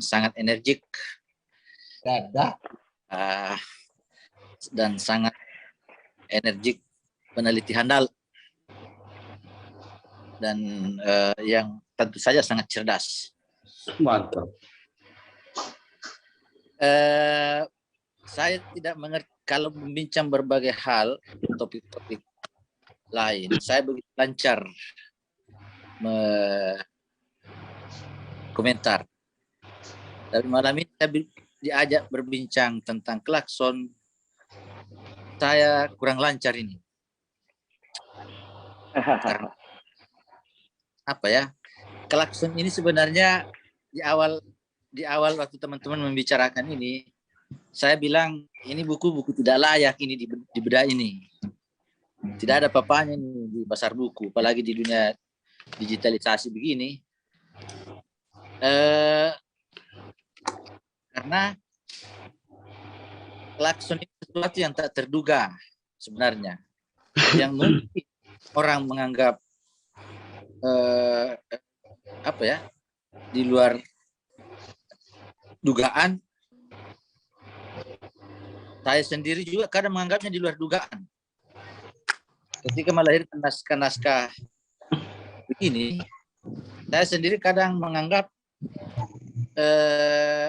sangat energik dan sangat energik, peneliti handal, dan yang tentu saja sangat cerdas. Mantap. Saya tidak mengerti kalau membincang berbagai hal, topik-topik lain. Saya begitu lancar komentar. Tapi malam ini saya diajak berbincang tentang klakson. Saya kurang lancar ini. Karena, apa ya? Klakson ini sebenarnya di awal waktu teman-teman membicarakan ini, saya bilang ini buku tidak layak ini di beda ini. Tidak ada apa-apanya ini di pasar buku, apalagi di dunia digitalisasi begini. Karena klakson itu sesuatu yang tak terduga sebenarnya, yang mungkin orang menganggap apa ya, di luar dugaan. Saya sendiri juga kadang menganggapnya di luar dugaan. Ketika melahirkan naskah-naskah begini, saya sendiri kadang menganggap,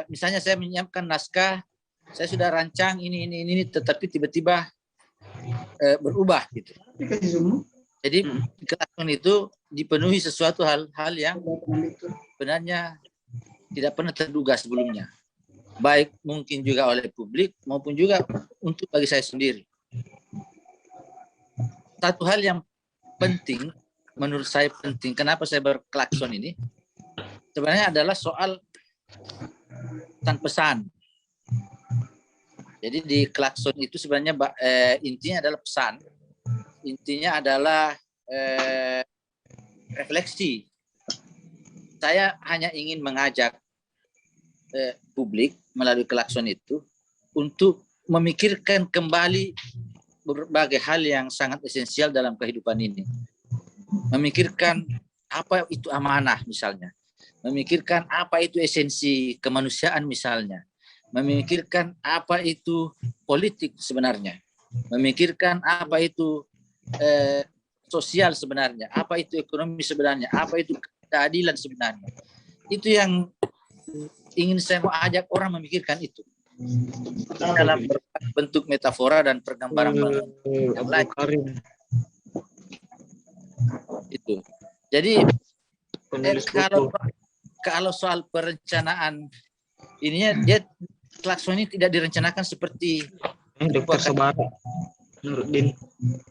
misalnya saya menyiapkan naskah, saya sudah rancang ini, tetapi tiba-tiba berubah gitu. Jadi klakson itu dipenuhi sesuatu hal-hal yang sebenarnya tidak pernah terduga sebelumnya. Baik mungkin juga oleh publik maupun juga untuk bagi saya sendiri. Satu hal yang penting, menurut saya penting, kenapa saya berklakson ini, sebenarnya adalah soal pesan. Jadi di klakson itu sebenarnya intinya adalah pesan. Intinya adalah refleksi. Saya hanya ingin mengajak publik melalui klakson itu untuk memikirkan kembali berbagai hal yang sangat esensial dalam kehidupan ini. Memikirkan apa itu amanah misalnya. Memikirkan apa itu esensi kemanusiaan misalnya. Memikirkan apa itu politik sebenarnya. Memikirkan apa itu sosial sebenarnya. Apa itu ekonomi sebenarnya. Apa itu keadilan sebenarnya. Itu yang ingin saya mau ajak orang memikirkan itu dalam bentuk metafora dan pergambaran yang lain. Itu. Jadi kalau soal perencanaan ininya, dia klakson ini tidak direncanakan seperti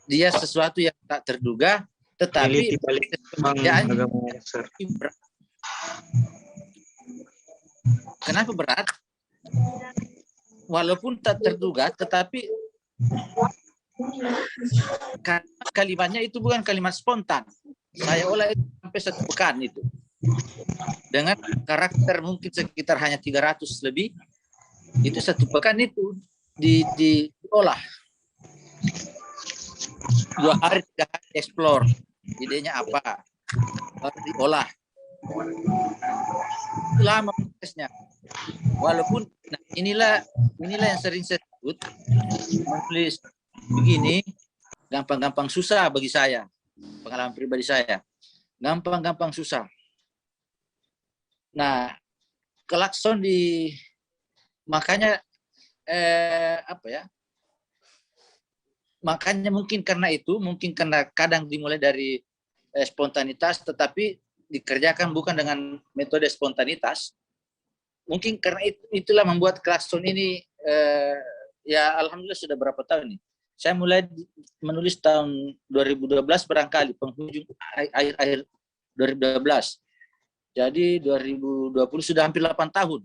dia sesuatu yang tak terduga, tetapi kenapa berat? Walaupun tak terduga, tetapi kalimatnya itu bukan kalimat spontan. Saya olah itu sampai 1 pekan itu. Dengan karakter mungkin sekitar hanya 300 lebih. Itu 1 pekan itu diolah. 2 hari, 3 hari explore. Idenya apa? Baru diolah. Lama prosesnya. Walaupun inilah yang sering saya sebut, menulis begini gampang-gampang susah bagi saya, pengalaman pribadi saya, gampang-gampang susah. Nah, klakson makanya makanya mungkin karena kadang dimulai dari spontanitas, tetapi dikerjakan bukan dengan metode spontanitas. Mungkin karena itulah membuat klakson ini ya alhamdulillah sudah berapa tahun nih. Saya mulai menulis tahun 2012 barangkali, penghujung akhir 2012. Jadi 2020 sudah hampir 8 tahun.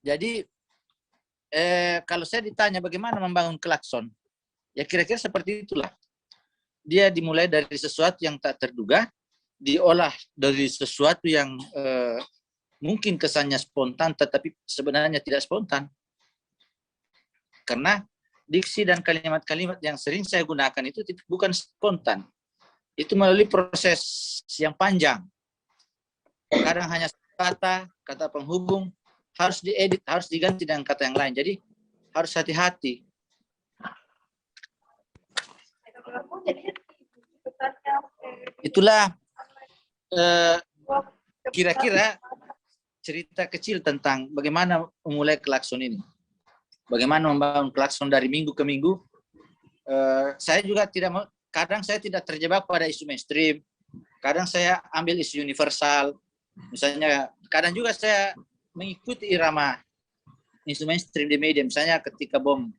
Jadi kalau saya ditanya bagaimana membangun klakson, ya kira-kira seperti itulah. Dia dimulai dari sesuatu yang tak terduga, diolah dari sesuatu yang mungkin kesannya spontan, tetapi sebenarnya tidak spontan. Karena diksi dan kalimat-kalimat yang sering saya gunakan itu bukan spontan. Itu melalui proses yang panjang. Kadang hanya kata penghubung, harus diedit, harus diganti dengan kata yang lain. Jadi harus hati-hati. Itulah kira-kira cerita kecil tentang bagaimana memulai klakson ini. Bagaimana membangun klakson dari minggu ke minggu. Saya juga kadang saya tidak terjebak pada isu mainstream. Kadang saya ambil isu universal. Misalnya, kadang juga saya mengikuti irama isu mainstream di media. Misalnya ketika bom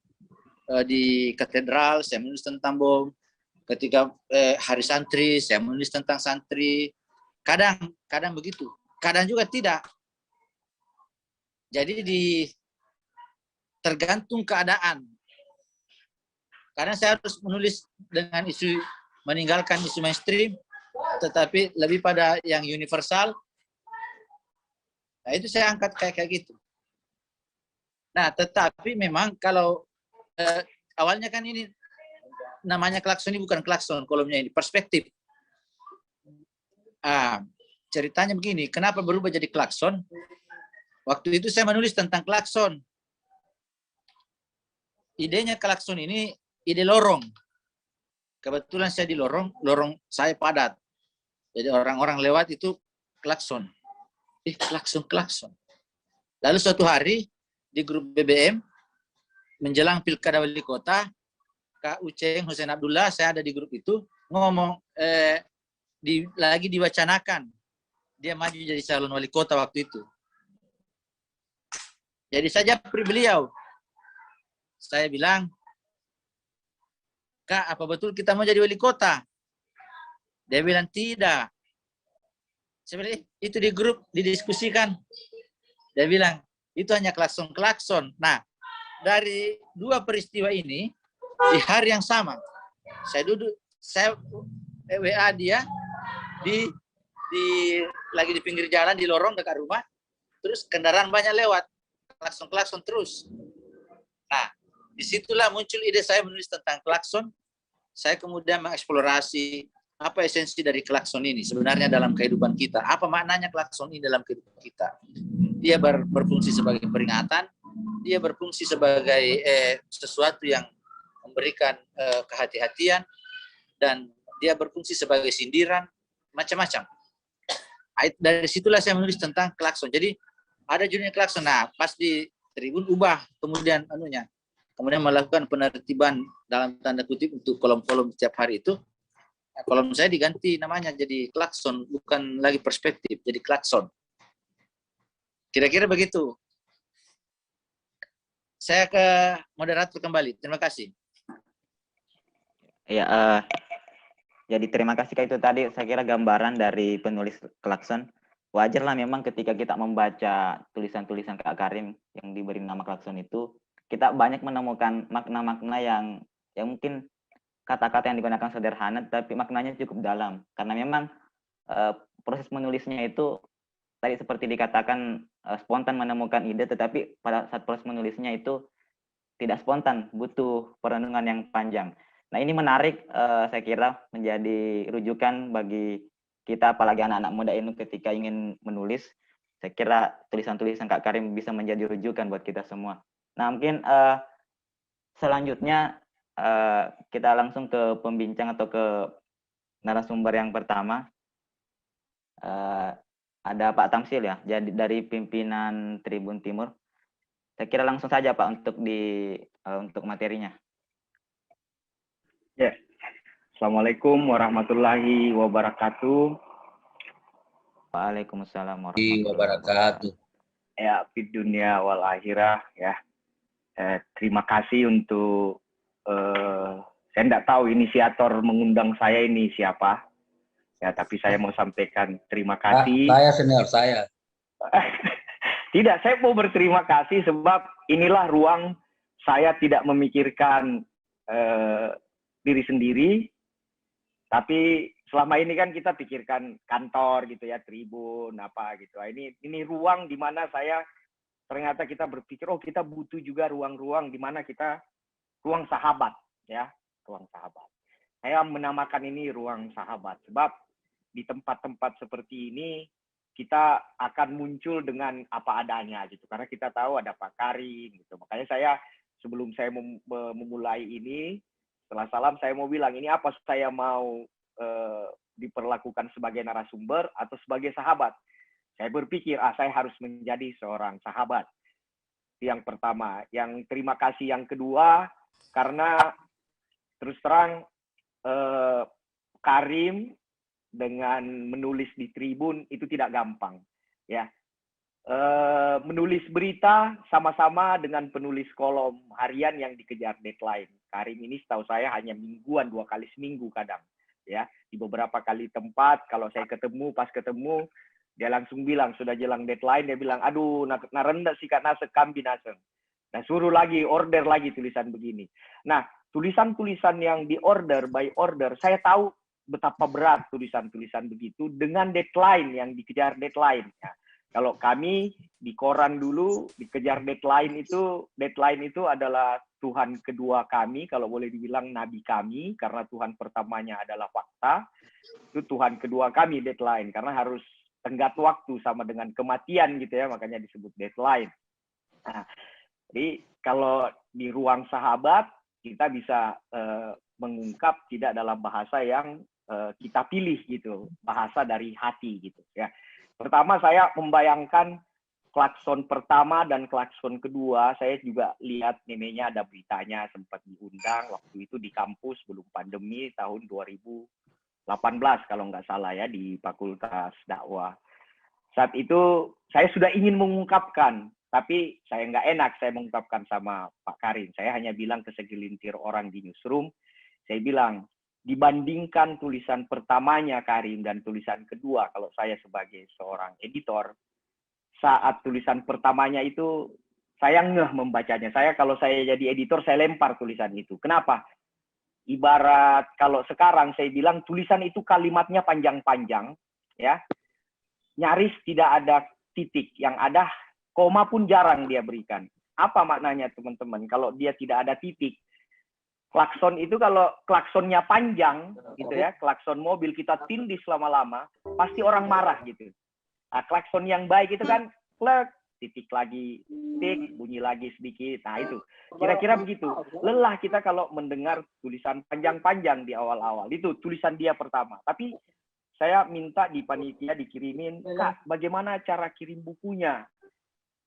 di katedral, saya menulis tentang bom. Ketika hari santri, saya menulis tentang santri. Kadang begitu. Kadang juga tidak. Jadi tergantung keadaan. Karena saya harus menulis dengan isu, meninggalkan isu mainstream, tetapi lebih pada yang universal. Nah, itu saya angkat kayak gitu. Nah, tetapi memang kalau awalnya kan ini namanya klakson, ini bukan klakson, kolomnya ini perspektif. Ceritanya begini, kenapa berubah jadi klakson? Waktu itu saya menulis tentang klakson. Idenya klakson ini ide lorong. Kebetulan saya di lorong saya padat. Jadi orang-orang lewat itu klakson. Klakson. Lalu suatu hari di grup BBM, menjelang pilkada wali kota, Kak Uceng Hussein Abdullah, saya ada di grup itu, ngomong, lagi diwacanakan. Dia maju jadi calon wali kota waktu itu. Jadi saya japri beliau. Saya bilang, Kak, apa betul kita mau jadi wali kota? Dia bilang, tidak. Saya bilang, itu di grup, didiskusikan. Dia bilang, itu hanya klakson-klakson. Nah, dari dua peristiwa ini, di hari yang sama, saya WA dia, lagi di pinggir jalan, di lorong dekat rumah, terus kendaraan banyak lewat, klakson-klakson terus. Nah, disitulah muncul ide saya menulis tentang klakson. Saya kemudian mengeksplorasi apa esensi dari klakson ini sebenarnya dalam kehidupan kita. Apa maknanya klakson ini dalam kehidupan kita? Dia berfungsi sebagai peringatan, dia berfungsi sebagai sesuatu yang memberikan kehati-hatian, dan dia berfungsi sebagai sindiran, macam-macam. Dari situlah saya menulis tentang klakson. Jadi ada judulnya klakson. Nah, pas di Tribun ubah kemudian kemudian melakukan penertiban dalam tanda kutip untuk kolom-kolom setiap hari itu. Nah, kolom saya diganti namanya jadi klakson, bukan lagi perspektif, jadi klakson. Kira-kira begitu. Saya ke moderator kembali. Terima kasih. Ya, jadi terima kasih Kak, itu tadi saya kira gambaran dari penulis klakson. Wajarlah memang ketika kita membaca tulisan-tulisan Kak Karim yang diberi nama klakson itu, kita banyak menemukan makna-makna yang mungkin kata-kata yang digunakan sederhana, tapi maknanya cukup dalam. Karena memang proses menulisnya itu tadi seperti dikatakan spontan menemukan ide, tetapi pada saat proses menulisnya itu tidak spontan, butuh perenungan yang panjang. Nah, ini menarik, saya kira menjadi rujukan bagi kita, apalagi anak-anak muda ini ketika ingin menulis. Saya kira tulisan-tulisan Kak Karim bisa menjadi rujukan buat kita semua. Nah, mungkin selanjutnya kita langsung ke pembincang atau ke narasumber yang pertama. Ada Pak Tamsil ya, jadi dari pimpinan Tribun Timur. Saya kira langsung saja Pak untuk materinya. Ya, Assalamualaikum warahmatullahi wabarakatuh. Waalaikumsalam warahmatullahi wabarakatuh. Ya, di dunia wal akhirah ya. Terima kasih untuk saya tidak tahu inisiator mengundang saya ini siapa. Ya, tapi saya mau sampaikan terima kasih. Saya senior saya. Tidak, saya mau berterima kasih sebab inilah ruang saya tidak memikirkan diri sendiri, tapi selama ini kan kita pikirkan kantor gitu ya, tribun apa gitu. Ini ruang di mana saya ternyata kita berpikir, oh kita butuh juga ruang-ruang di mana kita ruang sahabat, ya, ruang sahabat. Saya menamakan ini ruang sahabat sebab di tempat-tempat seperti ini kita akan muncul dengan apa adanya gitu, karena kita tahu ada Pak Karim gitu. Makanya saya sebelum saya memulai ini, setelah salam saya mau bilang ini apa saya mau diperlakukan sebagai narasumber atau sebagai sahabat. Saya berpikir saya harus menjadi seorang sahabat. Yang pertama, yang terima kasih yang kedua karena terus terang Karim dengan menulis di Tribun itu tidak gampang, ya. Menulis berita sama-sama dengan penulis kolom harian yang dikejar deadline. Karim ini setahu saya hanya mingguan, 2 kali seminggu kadang, ya. Di beberapa kali tempat kalau saya ketemu, pas ketemu dia langsung bilang sudah jelang deadline, dia bilang aduh narenda sikat nasek kambi naseng. Nah suruh lagi order lagi tulisan begini. Nah tulisan-tulisan yang di order by order, saya tahu betapa berat tulisan-tulisan begitu dengan deadline yang dikejar deadline. Ya. Kalau kami di koran dulu dikejar deadline itu adalah Tuhan kedua kami, kalau boleh dibilang nabi kami, karena Tuhan pertamanya adalah fakta. Itu Tuhan kedua kami deadline, karena harus tenggat waktu sama dengan kematian gitu ya, makanya disebut deadline. Nah, jadi kalau di ruang sahabat kita bisa mengungkap tidak dalam bahasa yang kita pilih gitu, bahasa dari hati gitu ya. Pertama saya membayangkan klakson pertama dan klakson kedua, saya juga lihat memangnya ada beritanya sempat diundang waktu itu di kampus belum pandemi tahun 2018 kalau nggak salah ya di Fakultas Dakwah. Saat itu saya sudah ingin mengungkapkan, tapi saya nggak enak saya mengungkapkan sama Pak Karim. Saya hanya bilang ke segelintir orang di newsroom, saya bilang, dibandingkan tulisan pertamanya Karim dan tulisan kedua, kalau saya sebagai seorang editor, saat tulisan pertamanya itu, saya ngeh membacanya. Kalau saya jadi editor, saya lempar tulisan itu. Kenapa? Ibarat kalau sekarang saya bilang tulisan itu kalimatnya panjang-panjang, ya, nyaris tidak ada titik, yang ada koma pun jarang dia berikan. Apa maknanya teman-teman? Kalau dia tidak ada titik, klakson itu kalau klaksonnya panjang, gitu ya, klakson mobil kita tindih lama-lama, pasti orang marah gitu. Nah, klakson yang baik itu kan, klek, titik lagi, titik, bunyi lagi sedikit. Nah itu, kira-kira begitu. Lelah kita kalau mendengar tulisan panjang-panjang di awal-awal. Itu tulisan dia pertama. Tapi saya minta di panitia dikirimin, Kak, bagaimana cara kirim bukunya?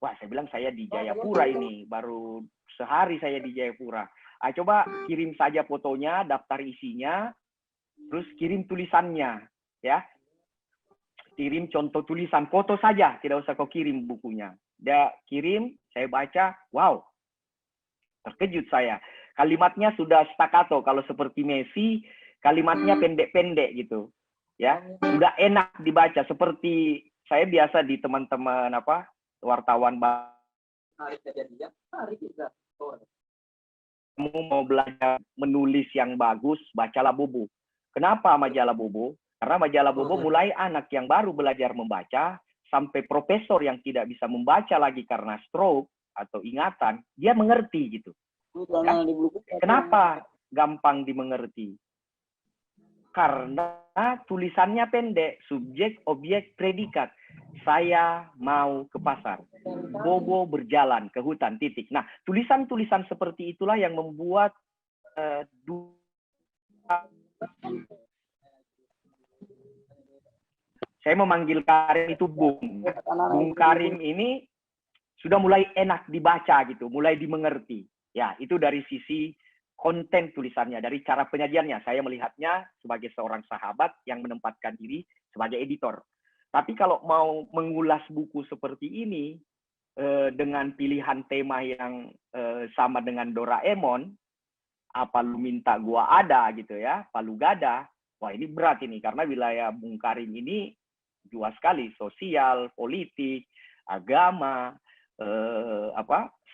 Wah, saya bilang saya di Jayapura ini, baru sehari saya di Jayapura. Coba kirim saja fotonya, daftar isinya, terus kirim tulisannya, ya. Kirim contoh tulisan, foto saja, tidak usah kau kirim bukunya. Dia kirim, saya baca, wow, terkejut saya. Kalimatnya sudah staccato, kalau seperti Messi, kalimatnya pendek-pendek gitu. Ya, sudah enak dibaca seperti saya biasa di teman-teman wartawan kamu mau belajar menulis yang bagus, bacalah Bobo. Kenapa majalah Bobo? Karena majalah Bobo mulai anak yang baru belajar membaca sampai profesor yang tidak bisa membaca lagi karena stroke atau ingatan, dia mengerti gitu. Ya? Kenapa gampang dimengerti? Karena tulisannya pendek, subjek, objek, predikat. Saya mau ke pasar. Bobo berjalan ke hutan, titik. Nah, tulisan-tulisan seperti itulah yang membuat saya memanggil Karim itu Bung. Bung Karim ini sudah mulai enak dibaca gitu, mulai dimengerti. Ya, itu dari sisi konten tulisannya, dari cara penyajiannya. Saya melihatnya sebagai seorang sahabat yang menempatkan diri sebagai editor. Tapi kalau mau mengulas buku seperti ini, dengan pilihan tema yang sama dengan Doraemon, apa lu minta gua ada gitu ya, palu gada, wah ini berat ini, karena wilayah Bung Karim ini luas sekali, sosial, politik, agama,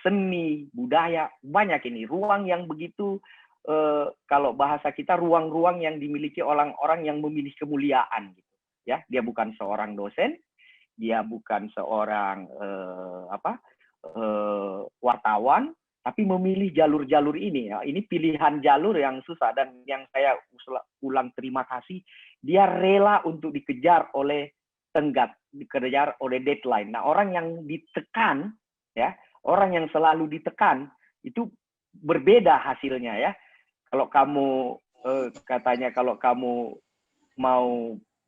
seni, budaya, banyak ini. Ruang yang begitu, kalau bahasa kita, ruang-ruang yang dimiliki orang-orang yang memilih kemuliaan. Gitu. Ya, dia bukan seorang dosen, dia bukan seorang wartawan, tapi memilih jalur-jalur ini ya. Ini pilihan jalur yang susah, dan yang saya ulang terima kasih, dia rela untuk dikejar oleh tenggat, dikejar oleh deadline. Nah, orang yang ditekan ya, orang yang selalu ditekan itu berbeda hasilnya ya. Kalau kamu katanya kalau kamu mau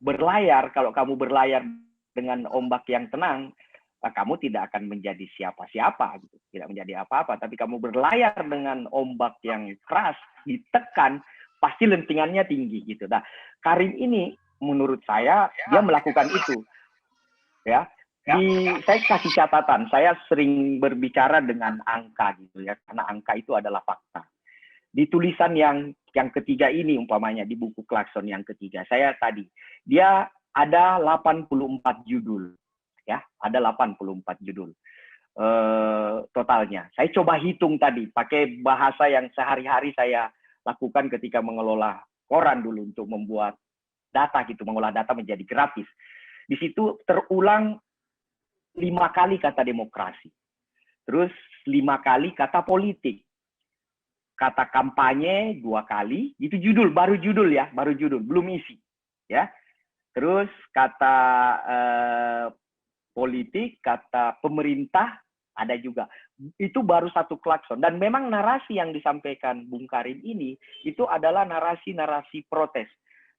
berlayar, kalau kamu berlayar dengan ombak yang tenang, kamu tidak akan menjadi siapa-siapa, gitu. Tidak menjadi apa-apa. Tapi kamu berlayar dengan ombak yang keras, ditekan, pasti lentingannya tinggi gitu. Nah, Karim ini menurut saya dia melakukan itu, ya. Saya kasih catatan, saya sering berbicara dengan angka gitu ya, karena angka itu adalah fakta. Di tulisan yang ketiga ini umpamanya di buku Klakson yang ketiga, saya tadi dia ada 84 judul. Ya, ada 84 judul totalnya. Saya coba hitung tadi pakai bahasa yang sehari-hari saya lakukan ketika mengelola koran dulu untuk membuat data gitu, mengolah data menjadi grafis. Di situ terulang 5 kali kata demokrasi. Terus 5 kali kata politik. Kata kampanye 2 kali, itu judul, baru judul ya, baru judul, belum isi. Ya. Terus kata politik, kata pemerintah, ada juga. Itu baru satu klakson. Dan memang narasi yang disampaikan Bung Karim ini, itu adalah narasi-narasi protes.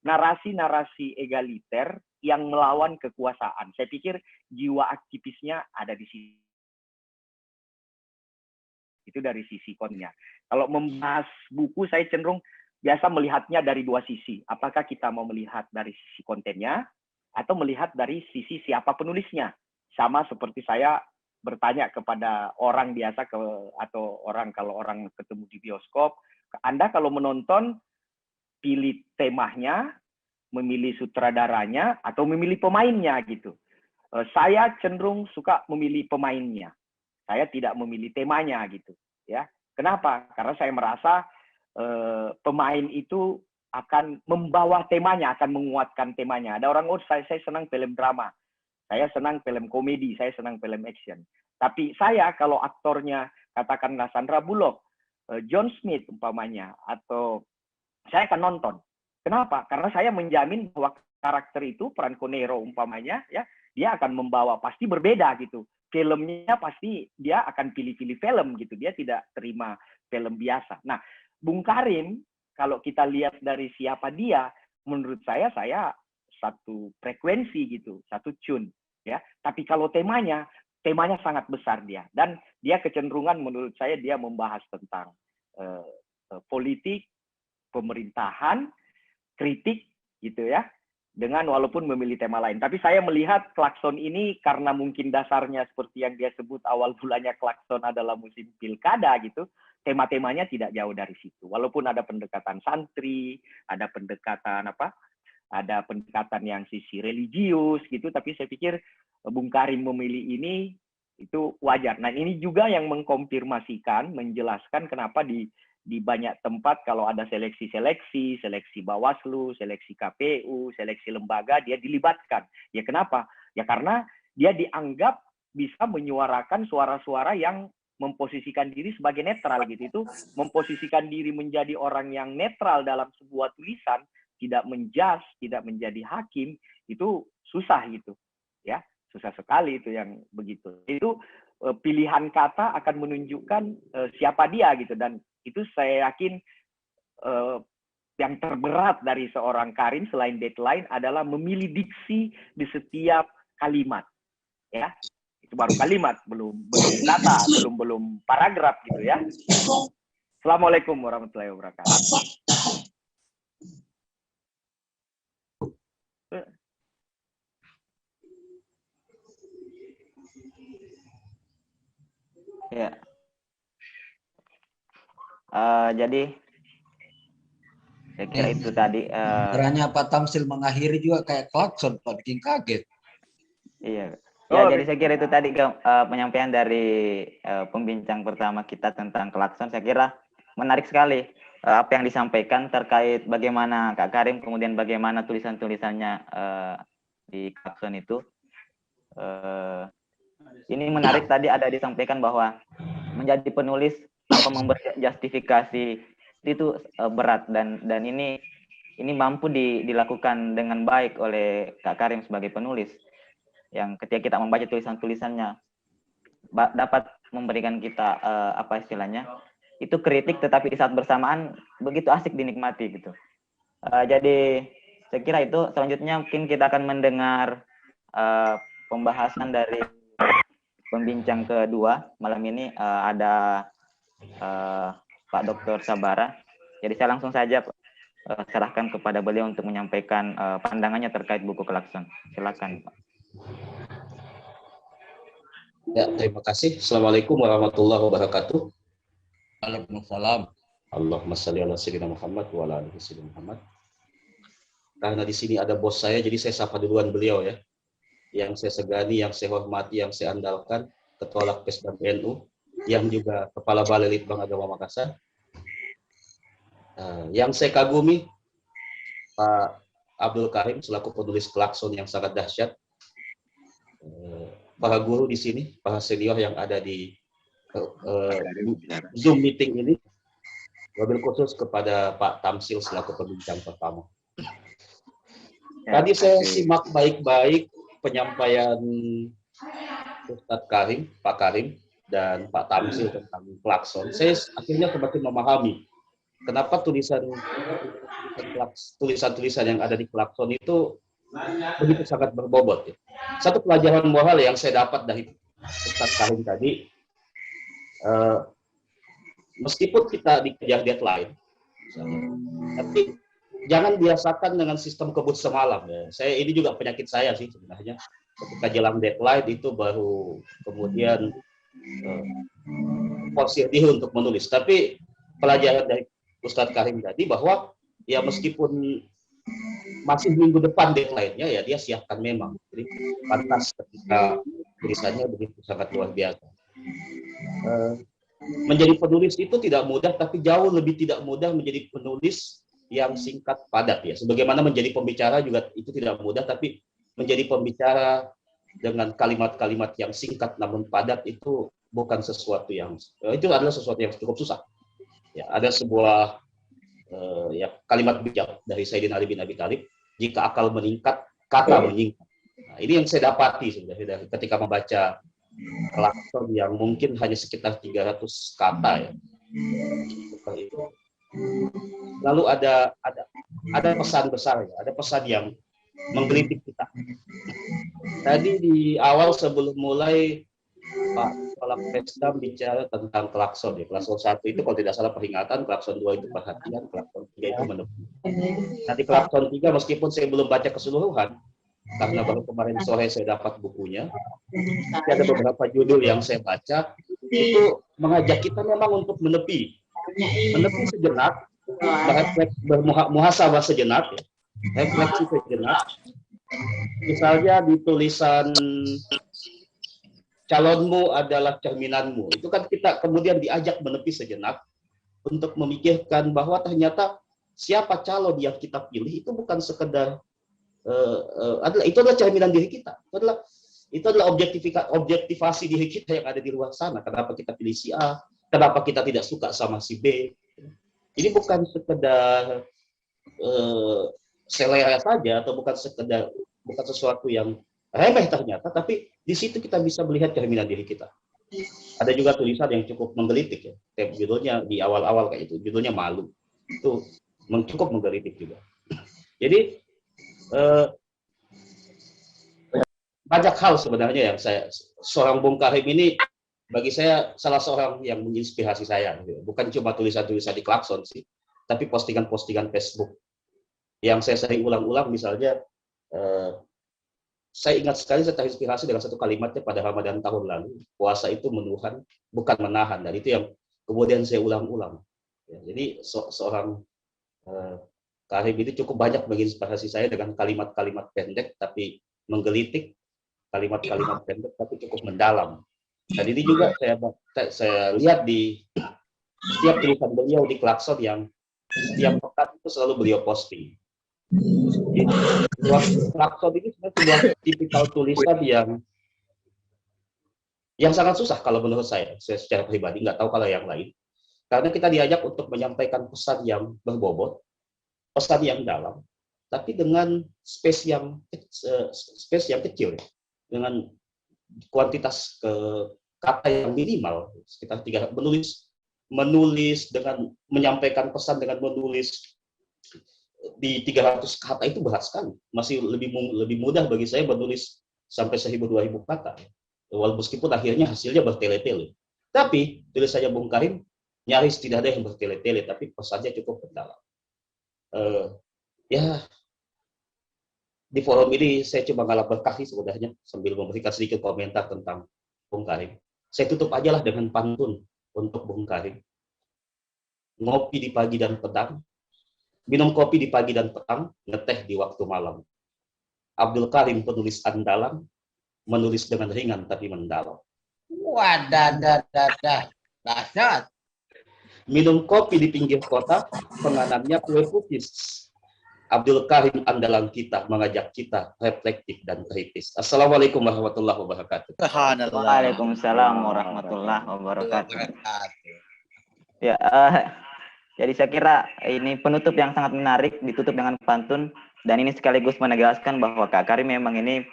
Narasi-narasi egaliter yang melawan kekuasaan. Saya pikir jiwa aktivisnya ada di sini. Itu dari sisi konnya. Kalau membahas buku, saya cenderung biasa melihatnya dari 2 sisi. Apakah kita mau melihat dari sisi kontennya, atau melihat dari sisi siapa penulisnya. Sama seperti saya bertanya kepada orang biasa atau orang kalau orang ketemu di bioskop, Anda kalau menonton pilih temanya, memilih sutradaranya, atau memilih pemainnya gitu. Saya cenderung suka memilih pemainnya. Saya tidak memilih temanya gitu, ya. Kenapa? Karena saya merasa pemain itu akan membawa temanya, akan menguatkan temanya. Ada orang, saya senang film drama, saya senang film komedi, saya senang film action. Tapi saya kalau aktornya katakanlah Sandra Bullock, John Smith umpamanya, atau saya akan nonton. Kenapa? Karena saya menjamin bahwa karakter itu, peran Conero umpamanya, ya, dia akan membawa, pasti berbeda gitu. Filmnya pasti dia akan pilih-pilih film gitu. Dia tidak terima film biasa. Nah, Bung Karim, kalau kita lihat dari siapa dia, menurut saya satu frekuensi gitu, satu tune, ya. Tapi kalau temanya sangat besar dia, dan dia kecenderungan menurut saya dia membahas tentang politik, pemerintahan, kritik gitu ya, dengan walaupun memilih tema lain. Tapi saya melihat Klakson ini karena mungkin dasarnya seperti yang dia sebut awal bulannya Klakson adalah musim pilkada gitu, tema-temanya tidak jauh dari situ. Walaupun ada pendekatan santri, ada pendekatan ada pendekatan yang sisi religius gitu, tapi saya pikir Bung Karim memilih ini itu wajar. Nah, ini juga yang mengkonfirmasikan, menjelaskan kenapa di banyak tempat kalau ada seleksi Bawaslu, seleksi KPU, seleksi lembaga, dia dilibatkan. Ya kenapa? Ya karena dia dianggap bisa menyuarakan suara-suara yang memposisikan diri sebagai netral gitu. Itu memposisikan diri menjadi orang yang netral dalam sebuah tulisan, tidak menjudge, tidak menjadi hakim, itu susah gitu. Ya, susah sekali itu yang begitu. Itu pilihan kata akan menunjukkan siapa dia gitu, dan itu saya yakin yang terberat dari seorang Karim selain deadline adalah memilih diksi di setiap kalimat, ya. Itu baru kalimat, belum kata, belum paragraf gitu ya. Assalamualaikum warahmatullahi wabarakatuh. Ya. Jadi saya kira itu tadi. Caranya Pak Tamsil mengakhiri juga kayak Klakson, Pak, bikin kaget. Iya. Ya, jadi saya kira itu tadi penyampaian dari pembincang pertama kita tentang Klakson. Saya kira menarik sekali apa yang disampaikan terkait bagaimana Kak Karim, kemudian bagaimana tulisan-tulisannya di Klakson itu. Ini menarik tadi ada disampaikan bahwa menjadi penulis memberi justifikasi itu berat, dan ini mampu dilakukan dengan baik oleh Kak Karim sebagai penulis, yang ketika kita membaca tulisan-tulisannya dapat memberikan kita apa istilahnya itu kritik, tetapi di saat bersamaan begitu asik dinikmati gitu. Jadi saya kira itu. Selanjutnya mungkin kita akan mendengar pembahasan dari pembincang kedua malam ini. Ada Pak Dr. Sabara. Jadi saya langsung saja serahkan kepada beliau untuk menyampaikan pandangannya terkait buku Klakson. Silakan, Pak. Ya, terima kasih. Assalamualaikum warahmatullahi wabarakatuh. Waalaikumsalam. Allahumma shalli ala sayyidina Muhammad wa ala alihi sayyidina Muhammad. Karena di sini ada bos saya, jadi saya sapa duluan beliau ya. Yang saya segani, yang saya hormati, yang saya andalkan, Ketua Lakpes dan NU, yang juga Kepala Balai Litbang Agama Makassar. Yang saya kagumi, Pak Abdul Karim selaku penulis Klakson yang sangat dahsyat. Para guru di sini, para senior yang ada di Zoom meeting ini, wabil khusus kepada Pak Tamsil selaku pembincang pertama. Tadi saya simak baik-baik penyampaian Ustadz Karim, Pak Karim, dan Pak Tamsil tentang Klakson. Saya akhirnya semakin memahami kenapa tulisan-tulisan yang ada di Klakson itu begitu sangat berbobot. Ya. Satu pelajaran moral yang saya dapat dari Ustadz Karim tadi, meskipun kita dikejar deadline, tapi jangan biasakan dengan sistem kebut semalam. Ya. Ini juga penyakit saya sih sebenarnya. Ketika jelang deadline itu baru kemudian forsir diri untuk menulis. Tapi pelajaran dari Ustadz Karim tadi bahwa ya meskipun masih minggu depan deadline-nya, ya dia siapkan memang. Jadi pantas ketika tulisannya begitu sangat luar biasa. Menjadi penulis itu tidak mudah, tapi jauh lebih tidak mudah menjadi penulis yang singkat padat ya. Sebagaimana menjadi pembicara juga itu tidak mudah, tapi menjadi pembicara dengan kalimat-kalimat yang singkat namun padat itu bukan sesuatu yang itu adalah sesuatu yang cukup susah. Ya, ada sebuah ya kalimat bijak dari Sayyidina Ali bin Abi Thalib, jika akal meningkat, kata meningkat. Nah, ini yang saya dapati sebenarnya ketika membaca Klakson yang mungkin hanya sekitar 300 kata ya. Lalu ada pesan besar ya, ada pesan yang menggelitik kita. Tadi di awal sebelum mulai Pak Kepala Pesta bicara tentang klakson ya. Klakson 1 itu kalau tidak salah peringatan, klakson 2 itu perhatian, klakson 3 itu menepi. Nanti klakson 3 meskipun saya belum baca keseluruhan, karena baru kemarin sore saya dapat bukunya, ada beberapa judul yang saya baca, itu mengajak kita memang untuk menepi sejenak, bermuhasabah sejenak, ya. Refleksi sejenak. Misalnya di tulisan calonmu adalah cerminanmu, itu kan kita kemudian diajak menepi sejenak untuk memikirkan bahwa ternyata siapa calon yang kita pilih itu bukan sekedar itu adalah cerminan diri kita. Itu adalah objektivasi diri kita yang ada di luar sana. Kenapa kita pilih si A? Kenapa kita tidak suka sama si B? Ini bukan sekedar selera saja, atau bukan sesuatu yang remeh ternyata, tapi di situ kita bisa melihat cerminan diri kita. Ada juga tulisan yang cukup menggelitik ya. Judulnya di awal-awal kayak itu, judulnya Malu. Itu cukup menggelitik juga. Jadi banyak hal sebenarnya yang seorang Bung Karim ini bagi saya salah seorang yang menginspirasi saya. Bukan cuma tulisan-tulisan di Klakson sih, tapi postingan-postingan Facebook yang saya sering ulang-ulang. Misalnya saya ingat sekali saya terinspirasi dengan satu kalimatnya pada Ramadan tahun lalu, puasa itu menuhan bukan menahan, dan itu yang kemudian saya ulang-ulang. Ya, jadi seorang Karim itu cukup banyak menginspirasi saya dengan kalimat-kalimat pendek tapi menggelitik, kalimat-kalimat pendek tapi cukup mendalam. Dan ini juga saya lihat di setiap tulisan beliau di Klakson yang setiap pekan itu selalu beliau posting. Jadi, Klakson ini sebenarnya tipikal tulisan yang sangat susah kalau menurut saya secara pribadi, nggak tahu kalau yang lain. Karena kita diajak untuk menyampaikan pesan yang berbobot, pesan yang dalam, tapi dengan space yang kecil, dengan kuantitas kata yang minimal, sekitar 3 menulis dengan menyampaikan pesan dengan menulis di 300 kata itu berat sekali. Masih lebih mudah bagi saya menulis sampai 1.000-2.000 kata. Walaupun meskipun akhirnya hasilnya bertele-tele. Tapi tulisannya Bung Karim nyaris tidak ada yang bertele-tele, tapi pesannya cukup mendalam. Ya, di forum ini saya cuma ngalah berkah sebenarnya sambil memberikan sedikit komentar tentang Bung Karim. Saya tutup aja lah dengan pantun untuk Bung Karim. Ngopi di pagi dan petang, minum kopi di pagi dan petang, ngeteh di waktu malam. Abdul Karim penulis andalan, menulis dengan ringan tapi mendalam. Wadah, dahsyat. Minum kopi di pinggir kota, penganannya kue pukis. Abdul Karim andalan kita, mengajak kita reflektif dan kritis. Assalamualaikum warahmatullahi wabarakatuh. Waalaikumsalam warahmatullahi wabarakatuh. Ya, jadi saya kira ini penutup yang sangat menarik, ditutup dengan pantun, dan ini sekaligus menegaskan bahwa Kak Karim memang ini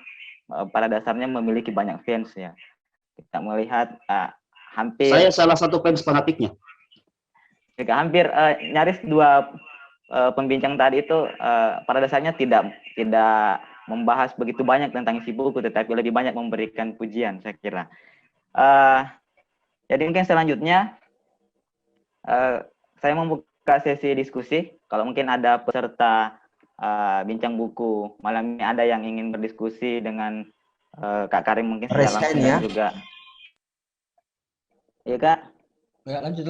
pada dasarnya memiliki banyak fans ya. Kita melihat hampir. Saya salah satu fans fanatiknya. Hampir nyaris dua pembincang tadi itu pada dasarnya tidak membahas begitu banyak tentang isi buku, tetapi lebih banyak memberikan pujian, saya kira. Jadi mungkin selanjutnya saya membuka sesi diskusi. Kalau mungkin ada peserta bincang buku malam ini ada yang ingin berdiskusi dengan Kak Karim, mungkin secara langsung ya. Juga. Iya Kak? Ya, lanjut.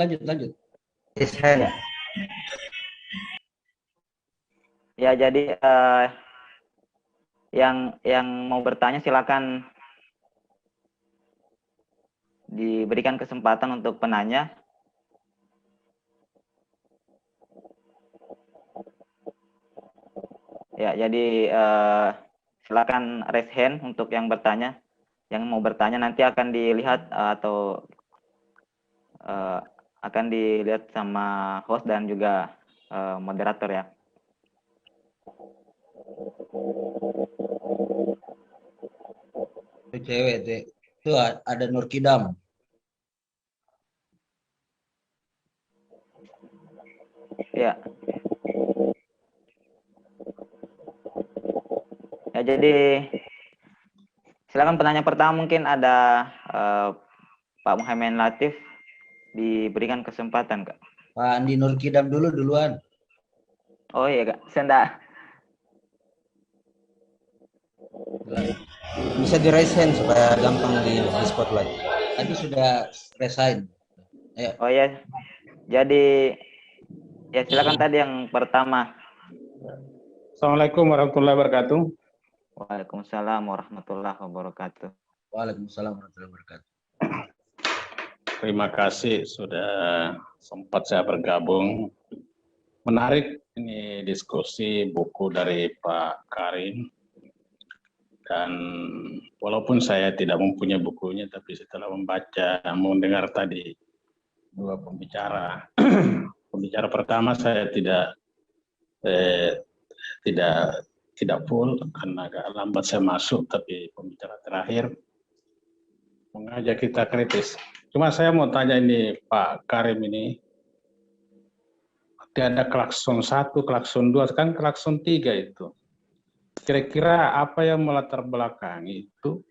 Ya, jadi yang mau bertanya silakan diberikan kesempatan untuk penanya. Ya, jadi silakan raise hand untuk yang bertanya. Yang mau bertanya nanti akan dilihat atau akan dilihat sama host dan juga moderator ya. Itu cewek deh. Itu ada Nur Kidam. Ya. Ya, jadi silakan penanya pertama, mungkin ada Pak Muhammad Latif, diberikan kesempatan Kak. Pak Andi Nur Kidam duluan. Oh iya Kak, saya bisa di raise hand supaya gampang di spotlight. Tadi sudah resign. Ayo. Oh ya, jadi ya silakan tadi yang pertama. Assalamualaikum warahmatullahi wabarakatuh. Waalaikumsalam warahmatullahi wabarakatuh. Waalaikumsalam warahmatullahi wabarakatuh. Terima kasih sudah sempat saya bergabung. Menarik ini diskusi buku dari Pak Karim. Dan walaupun saya tidak mempunyai bukunya, tapi setelah mendengar tadi dua pembicara. Pembicara pertama saya tidak full karena agak lambat saya masuk, tapi pembicara terakhir mengajak kita kritis. Cuma saya mau tanya ini Pak Karim ini, ada klakson 1, klakson 2, kan klakson 3 itu. Kira-kira apa yang melatar belakangi itu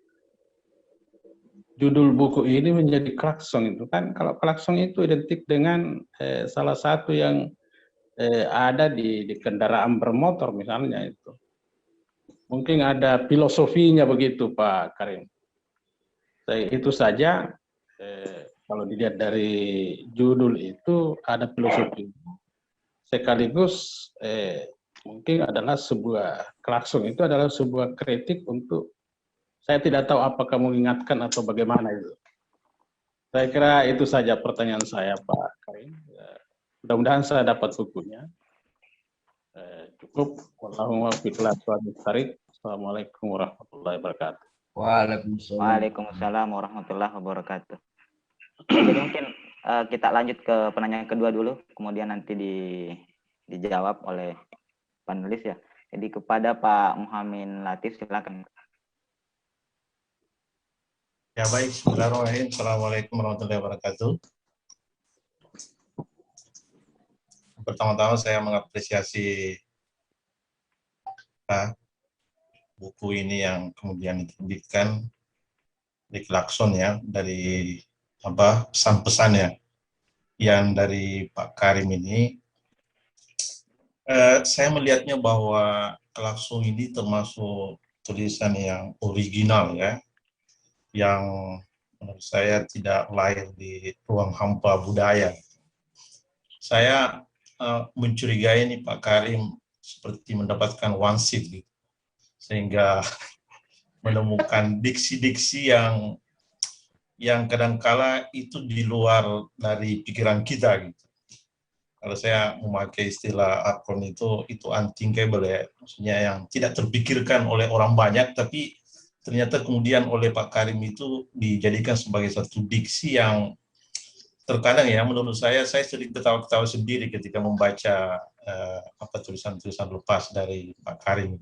judul buku ini menjadi klakson itu kan? Kalau klakson itu identik dengan salah satu yang ada di kendaraan bermotor misalnya itu. Mungkin ada filosofinya begitu Pak Karim. Itu saja, kalau dilihat dari judul itu ada filosofi. Sekaligus mungkin adalah sebuah klakson itu adalah sebuah kritik untuk, saya tidak tahu apakah mengingatkan atau bagaimana itu. Saya kira itu saja pertanyaan saya Pak Karim. Mudah-mudahan saya dapat bukunya. Cukup. Assalamualaikum warahmatullahi wabarakatuh. Waalaikumsalam warahmatullahi wabarakatuh. Jadi mungkin kita lanjut ke penanya kedua dulu, kemudian nanti dijawab oleh panelis ya. Jadi kepada Pak Muhammad Latif, silakan. Ya baik, bismillahirrahmanirrahim. Assalamualaikum warahmatullahi wabarakatuh. Pertama-tama saya mengapresiasi buku ini yang kemudian diterbitkan di Klakson ya, dari pesan-pesannya yang dari Pak Karim ini. Saya melihatnya bahwa Klakson ini termasuk tulisan yang original ya, yang menurut saya tidak lahir di ruang hampa budaya. Saya mencurigai nih Pak Karim seperti mendapatkan wangsit gitu, sehingga menemukan diksi-diksi yang kadangkala itu di luar dari pikiran kita gitu. Kalau saya memakai istilah Arkon itu unthinkable ya, maksudnya yang tidak terpikirkan oleh orang banyak, tapi ternyata kemudian oleh Pak Karim itu dijadikan sebagai satu diksi yang terkadang ya menurut saya sering ketawa-ketawa sendiri ketika membaca tulisan-tulisan lepas dari Pak Karim.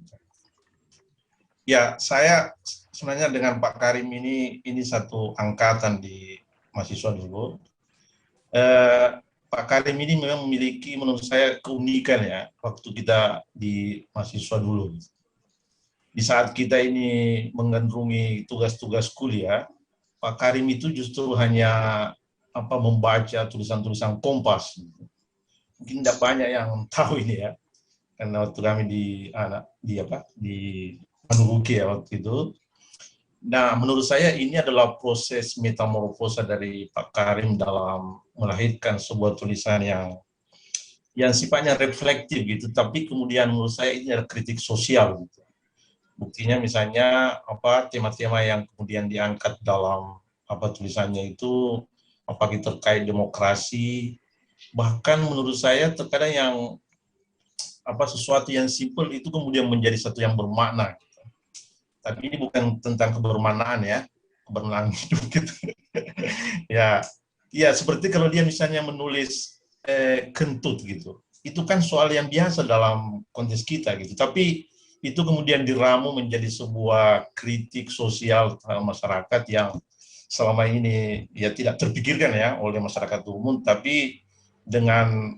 Ya, saya sebenarnya dengan Pak Karim ini satu angkatan di mahasiswa dulu. Pak Karim ini memang memiliki menurut saya keunikan ya waktu kita di mahasiswa dulu. Di saat kita ini menggandrungi tugas-tugas kuliah, Pak Karim itu justru hanya membaca tulisan-tulisan Kompas. Mungkin tidak banyak yang tahu ini ya, karena waktu kami di Manuruki ya waktu itu. Nah, menurut saya ini adalah proses metamorfosa dari Pak Karim dalam melahirkan sebuah tulisan yang sifatnya reflektif gitu, tapi kemudian menurut saya ini adalah kritik sosial gitu. Buktinya misalnya tema-tema yang kemudian diangkat dalam tulisannya itu terkait demokrasi, bahkan menurut saya terkadang yang sesuatu yang simpel itu kemudian menjadi satu yang bermakna. Tapi ini bukan tentang kebermanaan ya, kebermanaan hidup gitu. ya seperti kalau dia misalnya menulis kentut gitu, itu kan soal yang biasa dalam konteks kita gitu. Tapi itu kemudian diramu menjadi sebuah kritik sosial masyarakat yang selama ini ya tidak terpikirkan ya oleh masyarakat umum, tapi dengan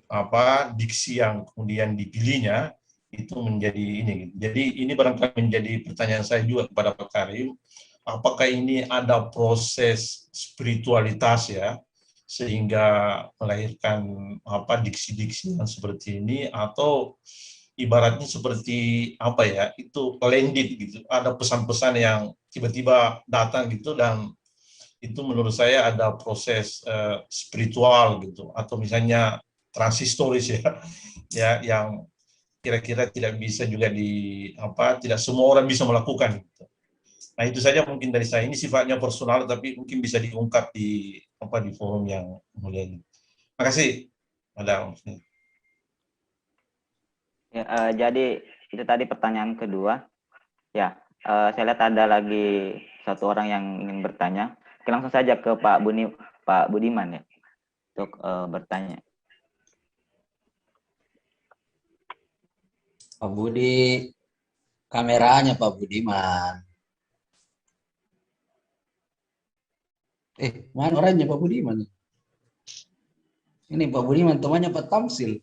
diksi yang kemudian dipilihnya itu menjadi ini. Jadi ini barangkali menjadi pertanyaan saya juga kepada Pak Karim, apakah ini ada proses spiritualitas ya sehingga melahirkan diksi-diksi yang seperti ini, atau ibaratnya seperti itu landed gitu, ada pesan-pesan yang tiba-tiba datang gitu, dan itu menurut saya ada proses spiritual gitu, atau misalnya transhistoris ya yang kira-kira tidak bisa juga tidak semua orang bisa melakukan gitu. Nah, itu saja mungkin dari saya. Ini sifatnya personal tapi mungkin bisa diungkap di forum yang mulia ini. Terima kasih, Madam. Ya, jadi itu tadi pertanyaan kedua. Ya, saya lihat ada lagi satu orang yang ingin bertanya. Oke, langsung saja ke Pak Budiman ya untuk bertanya. Pak Budi, kameranya Pak Budiman. Mana orangnya Pak Budiman? Ini Pak Budiman temannya Pak Tamsil.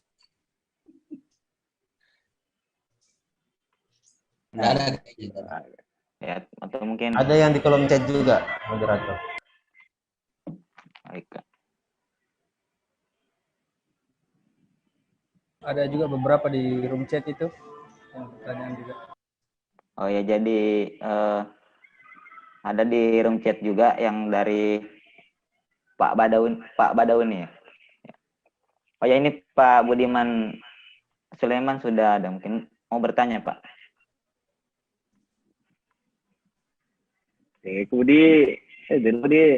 Nggak ada kayaknya. Ya, atau mungkin Ada yang di kolom chat juga, moderator. Baik. Ada juga beberapa di room chat itu yang pertanyaan juga. Oh ya, jadi ada di room chat juga yang dari Pak Badaun ya. Oh ya, ini Pak Budiman Sulaiman sudah ada, mungkin mau bertanya Pak. Budi.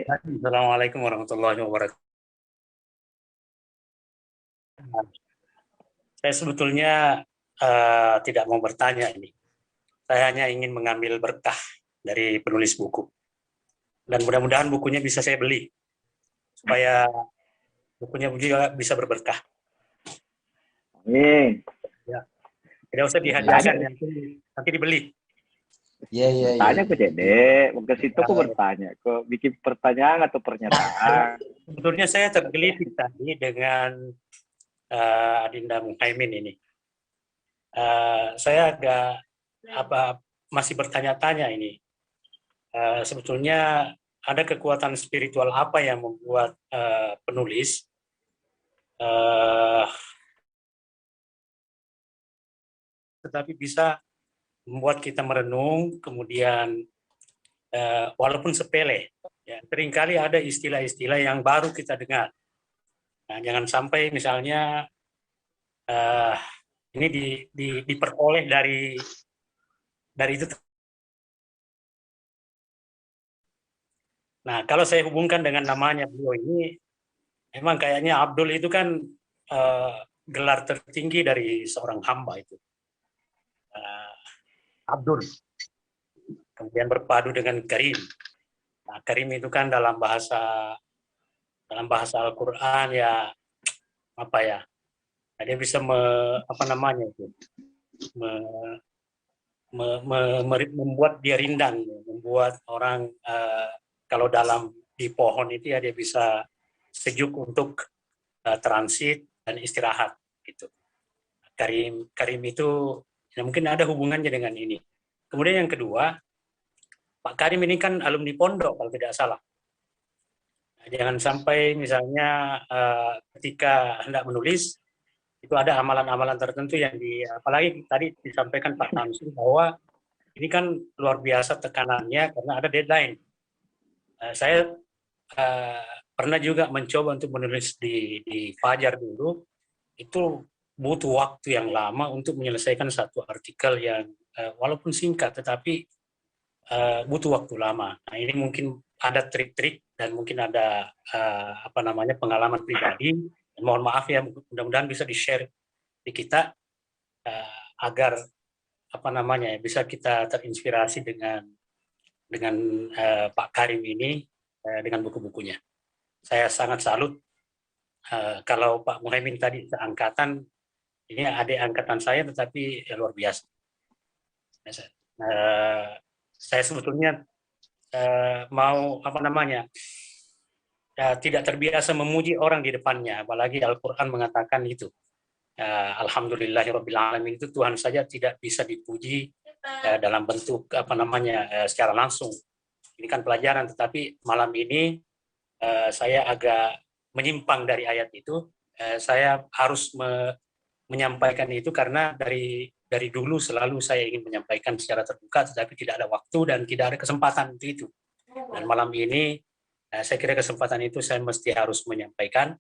Assalamualaikum warahmatullahi wabarakatuh. Saya sebetulnya tidak mau bertanya ini. Saya hanya ingin mengambil berkah dari penulis buku. Dan mudah-mudahan bukunya bisa saya beli. Supaya bukunya juga bisa berberkah. Amin. Ya. Tidak usah dihadiahkan, nanti dibeli. Iya. Tanya ke Cede, ke situ aku bertanya, ke bikin pertanyaan atau pernyataan. Sebetulnya saya tergelitik tadi dengan Adinda Muhaimin ini. Saya agak masih bertanya-tanya ini. Sebetulnya ada kekuatan spiritual apa yang membuat penulis tetapi bisa membuat kita merenung, kemudian walaupun sepele, ya, seringkali ada istilah-istilah yang baru kita dengar. Nah, jangan sampai misalnya ini diperoleh dari itu. Nah, kalau saya hubungkan dengan namanya beliau ini, memang kayaknya Abdul itu kan gelar tertinggi dari seorang hamba itu. Abdul. Kemudian berpadu dengan Karim. Nah, Karim itu kan dalam bahasa Al-Quran ya apa ya? Nah, dia bisa membuat dia rindang, membuat orang kalau di pohon itu ya dia bisa sejuk untuk transit dan istirahat gitu. Karim itu ya mungkin ada hubungannya dengan ini. Kemudian yang kedua, Pak Karim ini kan alumni pondok kalau tidak salah. Nah, jangan sampai misalnya ketika hendak menulis itu ada amalan-amalan tertentu yang apalagi tadi disampaikan Pak Tamsil bahwa ini kan luar biasa tekanannya karena ada deadline. Saya pernah juga mencoba untuk menulis di Fajar dulu, itu butuh waktu yang lama untuk menyelesaikan satu artikel yang walaupun singkat tetapi butuh waktu lama. Nah, ini mungkin ada trik-trik dan mungkin ada pengalaman pribadi. Dan mohon maaf ya, mudah-mudahan bisa di-share di kita agar bisa kita terinspirasi dengan Pak Karim ini dengan buku-bukunya. Saya sangat salut kalau Pak Muhaimin tadi seangkatan, ini adik angkatan saya tetapi luar biasa. Saya sebetulnya mau tidak terbiasa memuji orang di depannya, apalagi Al-Quran mengatakan itu. Alhamdulillahirobbilalamin, itu Tuhan saja tidak bisa dipuji dalam bentuk secara langsung. Ini kan pelajaran, tetapi malam ini saya agak menyimpang dari ayat itu. Saya harus menyampaikan itu karena dari dulu selalu saya ingin menyampaikan secara terbuka, tetapi tidak ada waktu dan tidak ada kesempatan untuk itu. Dan malam ini saya kira kesempatan itu saya mesti harus menyampaikan.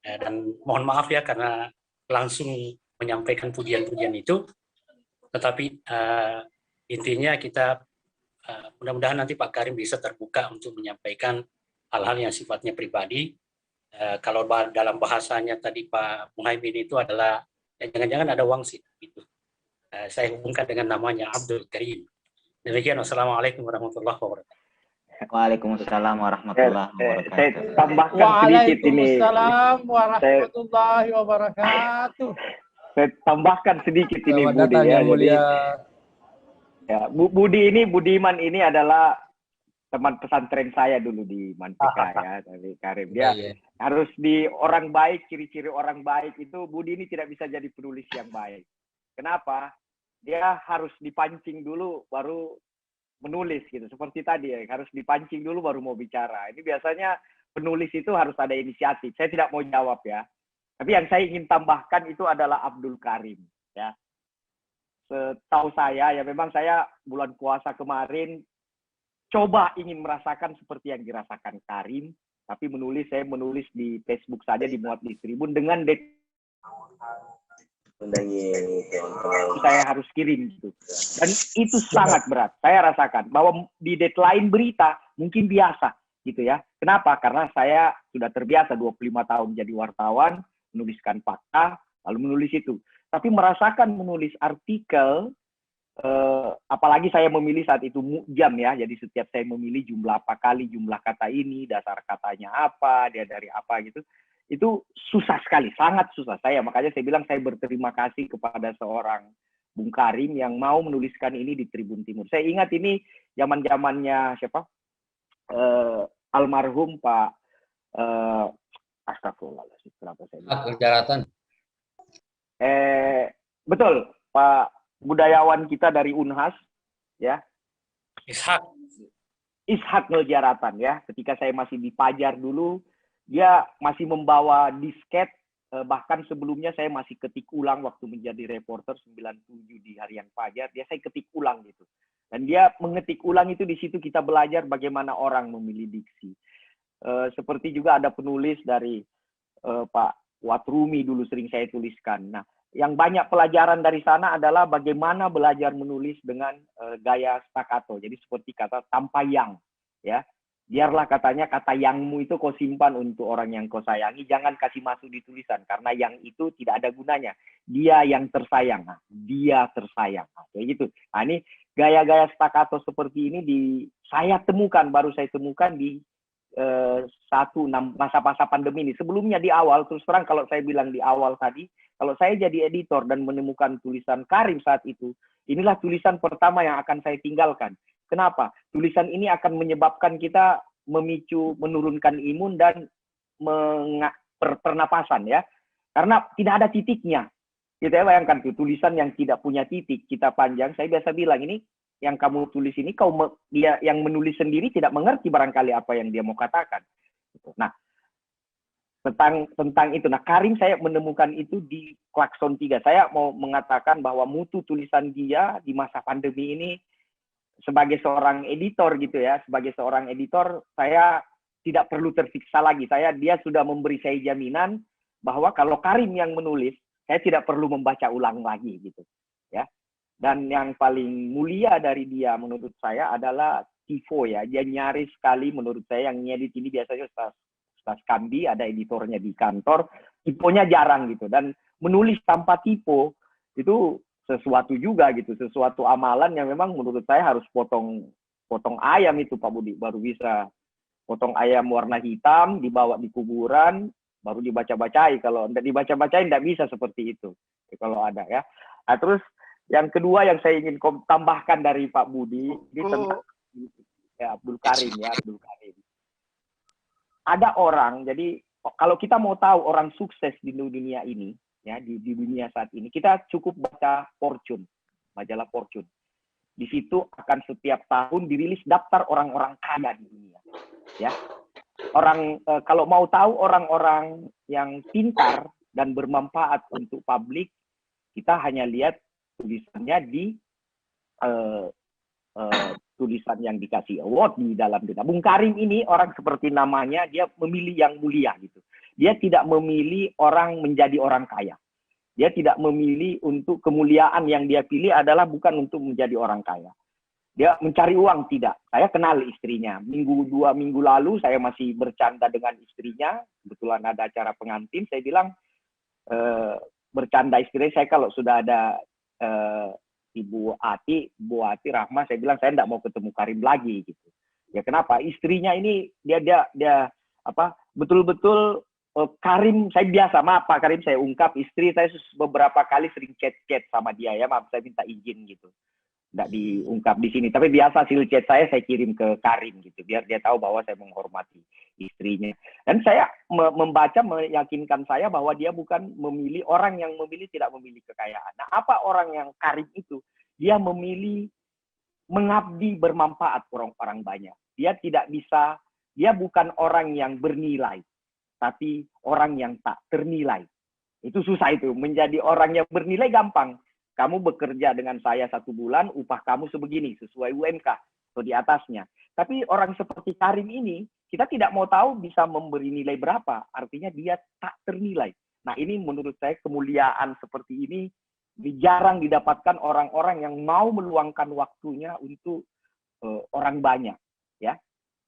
Dan mohon maaf ya karena langsung menyampaikan pujian-pujian itu. Tetapi intinya kita mudah-mudahan nanti Pak Karim bisa terbuka untuk menyampaikan hal-hal yang sifatnya pribadi. Kalau dalam bahasanya tadi Pak Muhaimin itu adalah jangan-jangan ada wangsit gitu. Saya hubungkan dengan namanya Abdul Karim. Demikian, wassalamualaikum warahmatullahi wabarakatuh. Waalaikumsalam warahmatullahi wabarakatuh. Saya tambahkan sedikit ini. Waalaikumsalam warahmatullahi wabarakatuh. Saya tambahkan sedikit ini Selamat Budi datang, ya. yang mulia. Ya, Budiman ini adalah teman pesantren saya dulu di Mantika ya, dari Karim. Dia harus orang baik, ciri-ciri orang baik itu Budi ini tidak bisa jadi penulis yang baik. Kenapa? Dia harus dipancing dulu baru menulis gitu. Seperti tadi ya, harus dipancing dulu baru mau bicara. Ini biasanya penulis itu harus ada inisiatif. Saya tidak mau jawab ya. Tapi yang saya ingin tambahkan itu adalah Abdul Karim ya. Setahu saya ya memang saya bulan puasa kemarin coba ingin merasakan seperti yang dirasakan Karim, tapi saya menulis di Facebook saja, dimuat di Tribun dengan saya harus kirim gitu. Dan itu sangat berat. Saya rasakan bahwa di deadline berita mungkin biasa gitu ya. Kenapa? Karena saya sudah terbiasa 25 tahun jadi wartawan, menuliskan fakta, lalu menulis itu. Tapi merasakan menulis artikel, apalagi saya memilih saat itu mujam ya. Jadi setiap saya memilih jumlah kata ini, dasar katanya apa, dia dari apa gitu. itu susah sekali, sangat susah. Makanya saya bilang saya berterima kasih kepada seorang Bung Karim yang mau menuliskan ini di Tribun Timur. Saya ingat ini zaman-zamannya siapa? Almarhum Pak astagfirullahaladzim, kenapa saya bilang? Kejaratan. Betul, Pak budayawan kita dari Unhas, ya. Ishak Ngejaratan, ya. Ketika saya masih di Pajar dulu, dia masih membawa disket, bahkan sebelumnya saya masih ketik ulang waktu menjadi reporter 97 di Harian Pajar, saya ketik ulang gitu. Dan dia mengetik ulang itu, di situ kita belajar bagaimana orang memilih diksi. Seperti juga ada penulis dari Pak Watrumi dulu sering saya tuliskan. Nah, yang banyak pelajaran dari sana adalah bagaimana belajar menulis dengan gaya staccato. Jadi seperti kata tanpa yang, ya. Biarlah katanya kata yangmu itu kau simpan untuk orang yang kau sayangi, jangan kasih masuk di tulisan karena yang itu tidak ada gunanya. Dia yang tersayang, dia tersayang, kayak gitu. Nah, ini gaya-gaya staccato seperti ini baru saya temukan di masa-masa pandemi ini. Sebelumnya di awal, terus terang kalau saya bilang di awal tadi, kalau saya jadi editor dan menemukan tulisan Karim saat itu, inilah tulisan pertama yang akan saya tinggalkan. Kenapa? Tulisan ini akan menyebabkan kita menurunkan imun dan pernapasan, ya. Karena tidak ada titiknya. Kita bayangkan tuh, tulisan yang tidak punya titik, kita panjang, saya biasa bilang ini, yang kamu tulis ini, dia yang menulis sendiri tidak mengerti barangkali apa yang dia mau katakan. Nah, tentang itu. Nah, Karim saya menemukan itu di Klakson 3. Saya mau mengatakan bahwa mutu tulisan dia di masa pandemi ini, sebagai seorang editor gitu ya, sebagai seorang editor, saya tidak perlu tersiksa lagi. Dia sudah memberi saya jaminan bahwa kalau Karim yang menulis, saya tidak perlu membaca ulang lagi gitu, ya. Dan yang paling mulia dari dia menurut saya adalah tifo, ya. Dia nyaris sekali menurut saya, yang ngedit ini biasanya Ustaz Kambi, ada editornya di kantor, tiponya jarang gitu. Dan menulis tanpa tipe itu sesuatu juga gitu, sesuatu amalan yang memang menurut saya harus potong ayam itu Pak Budi, baru bisa potong ayam warna hitam, dibawa di kuburan, baru dibaca-bacai. Kalau tidak dibaca-bacai tidak bisa seperti itu, kalau ada, ya. Nah, terus yang kedua yang saya ingin tambahkan dari Pak Budi, ini tentang Abdul Karim, ya, Abdul Karim. Ada orang, jadi kalau kita mau tahu orang sukses di dunia ini, ya, di dunia saat ini, kita cukup baca Fortune, majalah Fortune. Di situ akan setiap tahun dirilis daftar orang-orang kaya di dunia, ya. Kalau mau tahu orang-orang yang pintar dan bermanfaat untuk publik, kita hanya lihat tulisannya di tulisan yang dikasih award di dalam dunia. Bung Karim ini orang seperti namanya, dia memilih yang mulia gitu. Dia tidak memilih orang menjadi orang kaya. Dia tidak memilih untuk kemuliaan yang dia pilih adalah bukan untuk menjadi orang kaya. Dia mencari uang, tidak. Saya kenal istrinya. 2 minggu lalu saya masih bercanda dengan istrinya. Kebetulan ada acara pengantin. Saya bilang, bercanda istri saya kalau sudah ada Bu Ati Rahma, saya bilang saya tidak mau ketemu Karim lagi gitu. Ya kenapa? Istrinya ini dia betul-betul Karim, saya biasa, maaf Pak Karim, saya ungkap, istri saya beberapa kali sering chat sama dia, ya, maaf saya minta izin gitu. Nggak diungkap di sini, tapi biasa hasil chat saya kirim ke Karim gitu, biar dia tahu bahwa saya menghormati istrinya. Dan saya membaca meyakinkan saya bahwa dia bukan memilih, orang yang memilih tidak memilih kekayaan. Nah, apa orang yang Karim itu? Dia memilih mengabdi, bermanfaat orang banyak. Dia bukan orang yang bernilai, tapi orang yang tak ternilai. Itu susah itu, menjadi orang yang bernilai gampang. Kamu bekerja dengan saya 1 bulan, upah kamu sebegini, sesuai UMK, atau di atasnya. Tapi orang seperti Karim ini, kita tidak mau tahu bisa memberi nilai berapa, artinya dia tak ternilai. Nah, ini menurut saya kemuliaan seperti ini jarang didapatkan orang-orang yang mau meluangkan waktunya untuk orang banyak, ya.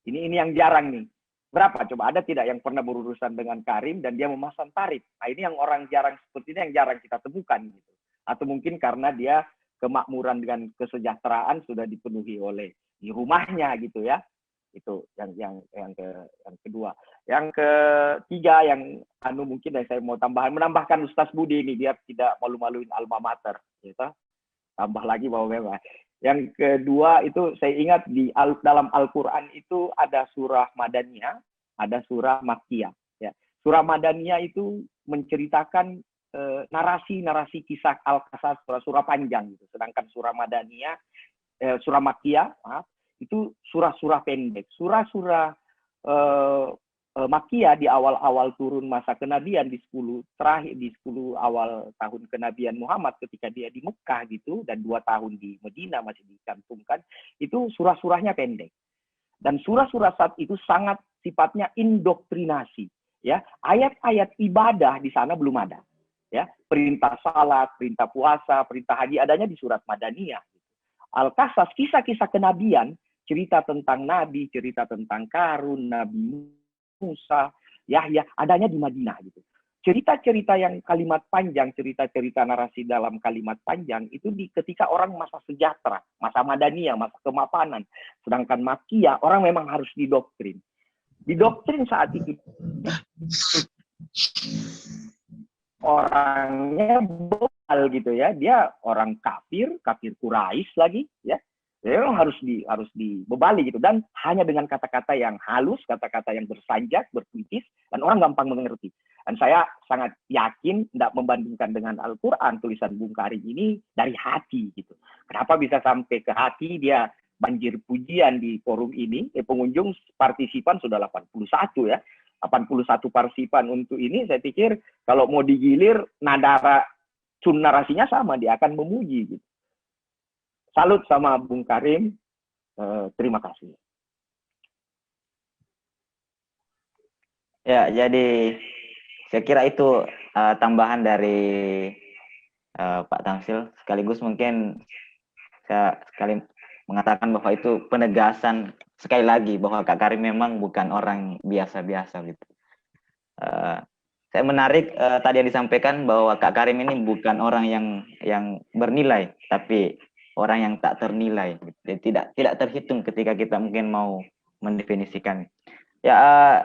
Ini yang jarang nih. Berapa? Coba ada tidak yang pernah berurusan dengan Karim dan dia memasang tarif? Nah, ini yang orang jarang seperti ini yang jarang kita temukan gitu. Atau mungkin karena dia kemakmuran dengan kesejahteraan sudah dipenuhi oleh di rumahnya gitu, ya. Itu yang kedua. Yang ketiga yang mungkin yang saya mau menambahkan Ustaz Budi ini biar tidak malu-maluin alma mater, gitu. Tambah lagi bahwa memang. Yang kedua itu saya ingat dalam Al-Qur'an itu ada surah Madaniyah, ada surah Makkiyah. Ya. Surah Madaniyah itu menceritakan narasi-narasi kisah Al-Qasas, surah panjang gitu. Sedangkan surah Madaniyah, surah Makkiyah, itu surah-surah pendek. Surah-surah Makkiyah di awal-awal turun masa kenabian di 10 awal tahun kenabian Muhammad ketika dia di Mekah gitu, dan 2 tahun di Medina masih dicantumkan, itu surah-surahnya pendek. Dan surah-surah saat itu sangat sifatnya indoktrinasi, ya. Ayat-ayat ibadah di sana belum ada, ya. Perintah salat, perintah puasa, perintah haji adanya di surat Madaniyah. Al-Qasas, kisah-kisah kenabian, cerita tentang nabi, cerita tentang Karun, Nabi Musa, Yahya, adanya di Madinah gitu. Cerita-cerita yang kalimat panjang, cerita-cerita narasi dalam kalimat panjang itu ketika orang masa sejahtera, masa Madaniyah, masa kemapanan. Sedangkan Makkiyah orang memang harus didoktrin. Didoktrin saat itu orangnya bebal gitu ya, dia orang kafir Quraisy lagi ya. Memang harus dibebali gitu, dan hanya dengan kata-kata yang halus, kata-kata yang bersanjak, berpuitis, dan orang gampang mengerti. Dan saya sangat yakin tidak membandingkan dengan Al-Quran, tulisan Bung Karim ini dari hati gitu. Kenapa bisa sampai ke hati? Dia banjir pujian di forum ini, pengunjung partisipan sudah 81 ya, 81 partisipan untuk ini. Saya pikir kalau mau digilir nada narasinya sama, dia akan memuji gitu. Salut sama Bung Karim, terima kasih. Ya, jadi saya kira itu tambahan dari Pak Tamsil. Sekaligus mungkin saya sekali mengatakan bahwa itu penegasan sekali lagi bahwa Kak Karim memang bukan orang biasa-biasa gitu. Saya menarik tadi yang disampaikan bahwa Kak Karim ini bukan orang yang bernilai, tapi orang yang tak ternilai, jadi tidak terhitung ketika kita mungkin mau mendefinisikan. Ya,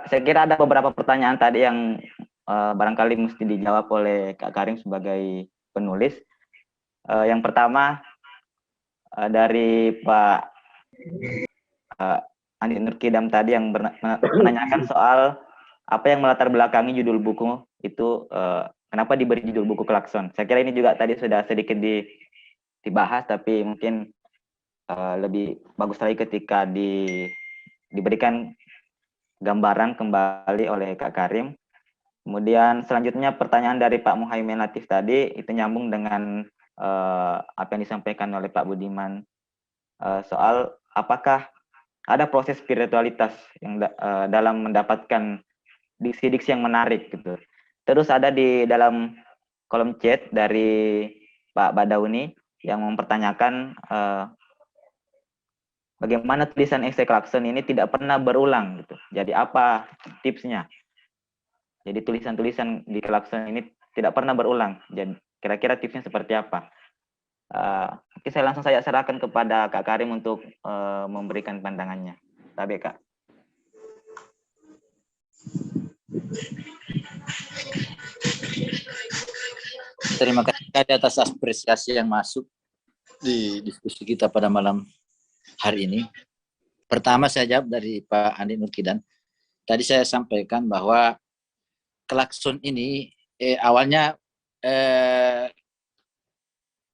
saya kira ada beberapa pertanyaan tadi yang barangkali mesti dijawab oleh Kak Karim sebagai penulis. Yang pertama dari Pak Andi Nurkidam tadi yang menanyakan soal apa yang melatar belakangi judul buku itu, kenapa diberi judul buku Klakson. Saya kira ini juga tadi sudah sedikit dibahas, tapi mungkin lebih bagus lagi ketika diberikan gambaran kembali oleh Kak Karim. Kemudian selanjutnya pertanyaan dari Pak Muhaimin Latif tadi, itu nyambung dengan apa yang disampaikan oleh Pak Budiman, soal apakah ada proses spiritualitas yang dalam mendapatkan diksi-diksi yang menarik gitu. Terus ada di dalam kolom chat dari Pak Badauni yang mempertanyakan bagaimana tulisan esai Klakson ini tidak pernah berulang gitu. Jadi apa tipsnya? Jadi tulisan-tulisan di Klakson ini tidak pernah berulang. Jadi kira-kira tipsnya seperti apa? Oke, saya langsung serahkan kepada Kak Karim untuk memberikan pandangannya. Tabe, Kak. Terima kasih atas apresiasi yang masuk di diskusi kita pada malam hari ini. Pertama saya jawab dari Pak Andi Nurkidam. Tadi saya sampaikan bahwa Klakson ini awalnya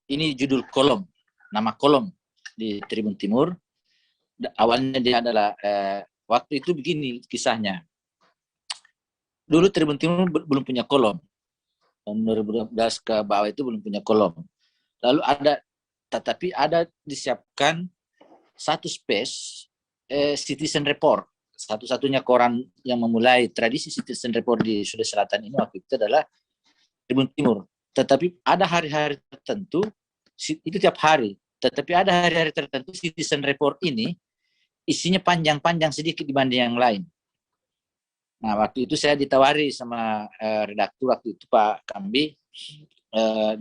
ini judul kolom, nama kolom di Tribun Timur. Awalnya dia adalah waktu itu begini kisahnya. Dulu Tribun Timur belum punya kolom. Tahun 2012 ke bawah itu belum punya kolom. Lalu tetapi ada disiapkan satu space Citizen Report. Satu-satunya koran yang memulai tradisi Citizen Report di Sulawesi Selatan ini waktu itu adalah Tribun Timur. Tetapi ada hari-hari tertentu, itu tiap hari. Tetapi ada hari-hari tertentu Citizen Report ini isinya panjang-panjang sedikit dibanding yang lain. Nah, waktu itu saya ditawari sama redaktur waktu itu Pak Kambi,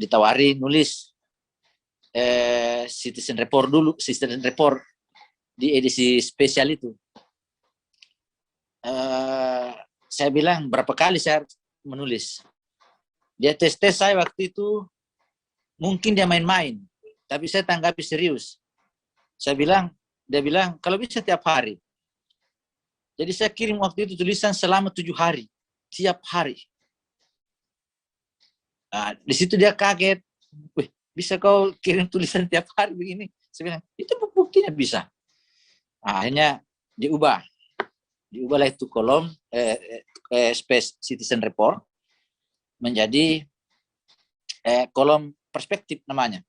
ditawari nulis Citizen Report dulu, Citizen Report di edisi spesial itu. saya bilang berapa kali saya menulis. Dia tes saya waktu itu, mungkin dia main-main, tapi saya tanggapi serius. Dia bilang kalau bisa tiap hari. Jadi saya kirim waktu itu tulisan selama 7 hari, tiap hari. Nah, di situ dia kaget. Wih, bisa kau kirim tulisan tiap hari begini? Saya bilang, itu buktinya bisa. Nah, akhirnya diubahlah itu kolom Space Citizen Report menjadi kolom perspektif namanya.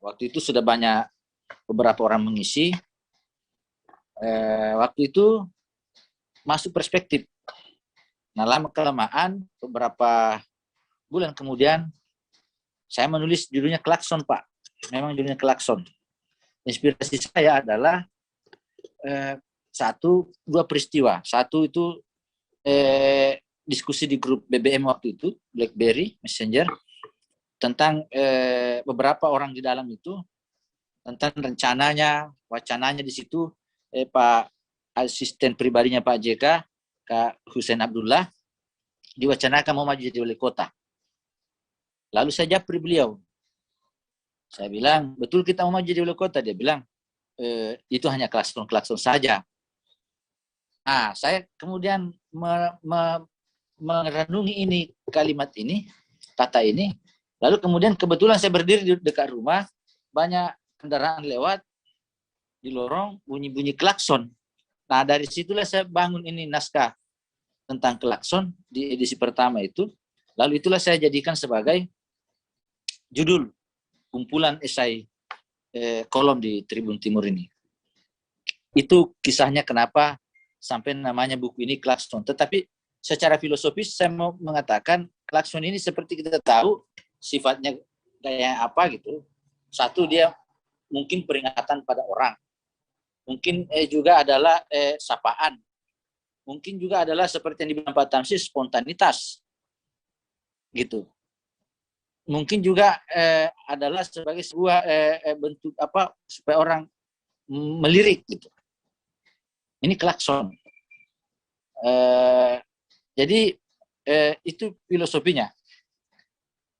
Waktu itu sudah banyak beberapa orang mengisi. Waktu itu masuk perspektif. Nah, lama-kelamaan beberapa bulan kemudian saya menulis judulnya Klakson, Pak. Memang judulnya Klakson. Inspirasi saya adalah 2 peristiwa. Satu itu diskusi di grup BBM waktu itu, BlackBerry Messenger, tentang beberapa orang di dalam itu, tentang rencananya, wacananya di situ, Pak asisten pribadinya Pak JK, Kak Hussein Abdullah, diwacanakan mau maju jadi wali kota. Lalu saya japri beliau. Saya bilang, betul kita mau maju jadi wali kota? Dia bilang, itu hanya klakson-klakson saja. Nah, saya kemudian merenungi ini, kalimat ini, kata ini. Lalu kemudian kebetulan saya berdiri di dekat rumah, banyak kendaraan lewat, di lorong bunyi-bunyi klakson. Nah, dari situlah saya bangun ini naskah tentang klakson di edisi pertama itu. Lalu itulah saya jadikan sebagai judul kumpulan esai kolom di Tribun Timur ini. Itu kisahnya kenapa sampai namanya buku ini Klakson. Tetapi secara filosofis saya mau mengatakan klakson ini seperti kita tahu sifatnya kayak apa gitu. Satu, dia mungkin peringatan pada orang. Mungkin juga adalah sapaan. Mungkin juga adalah seperti yang dibilang Pak Tamsi, spontanitas. Gitu. Mungkin juga adalah sebagai sebuah bentuk apa supaya orang melirik gitu. Ini klakson. Jadi itu filosofinya.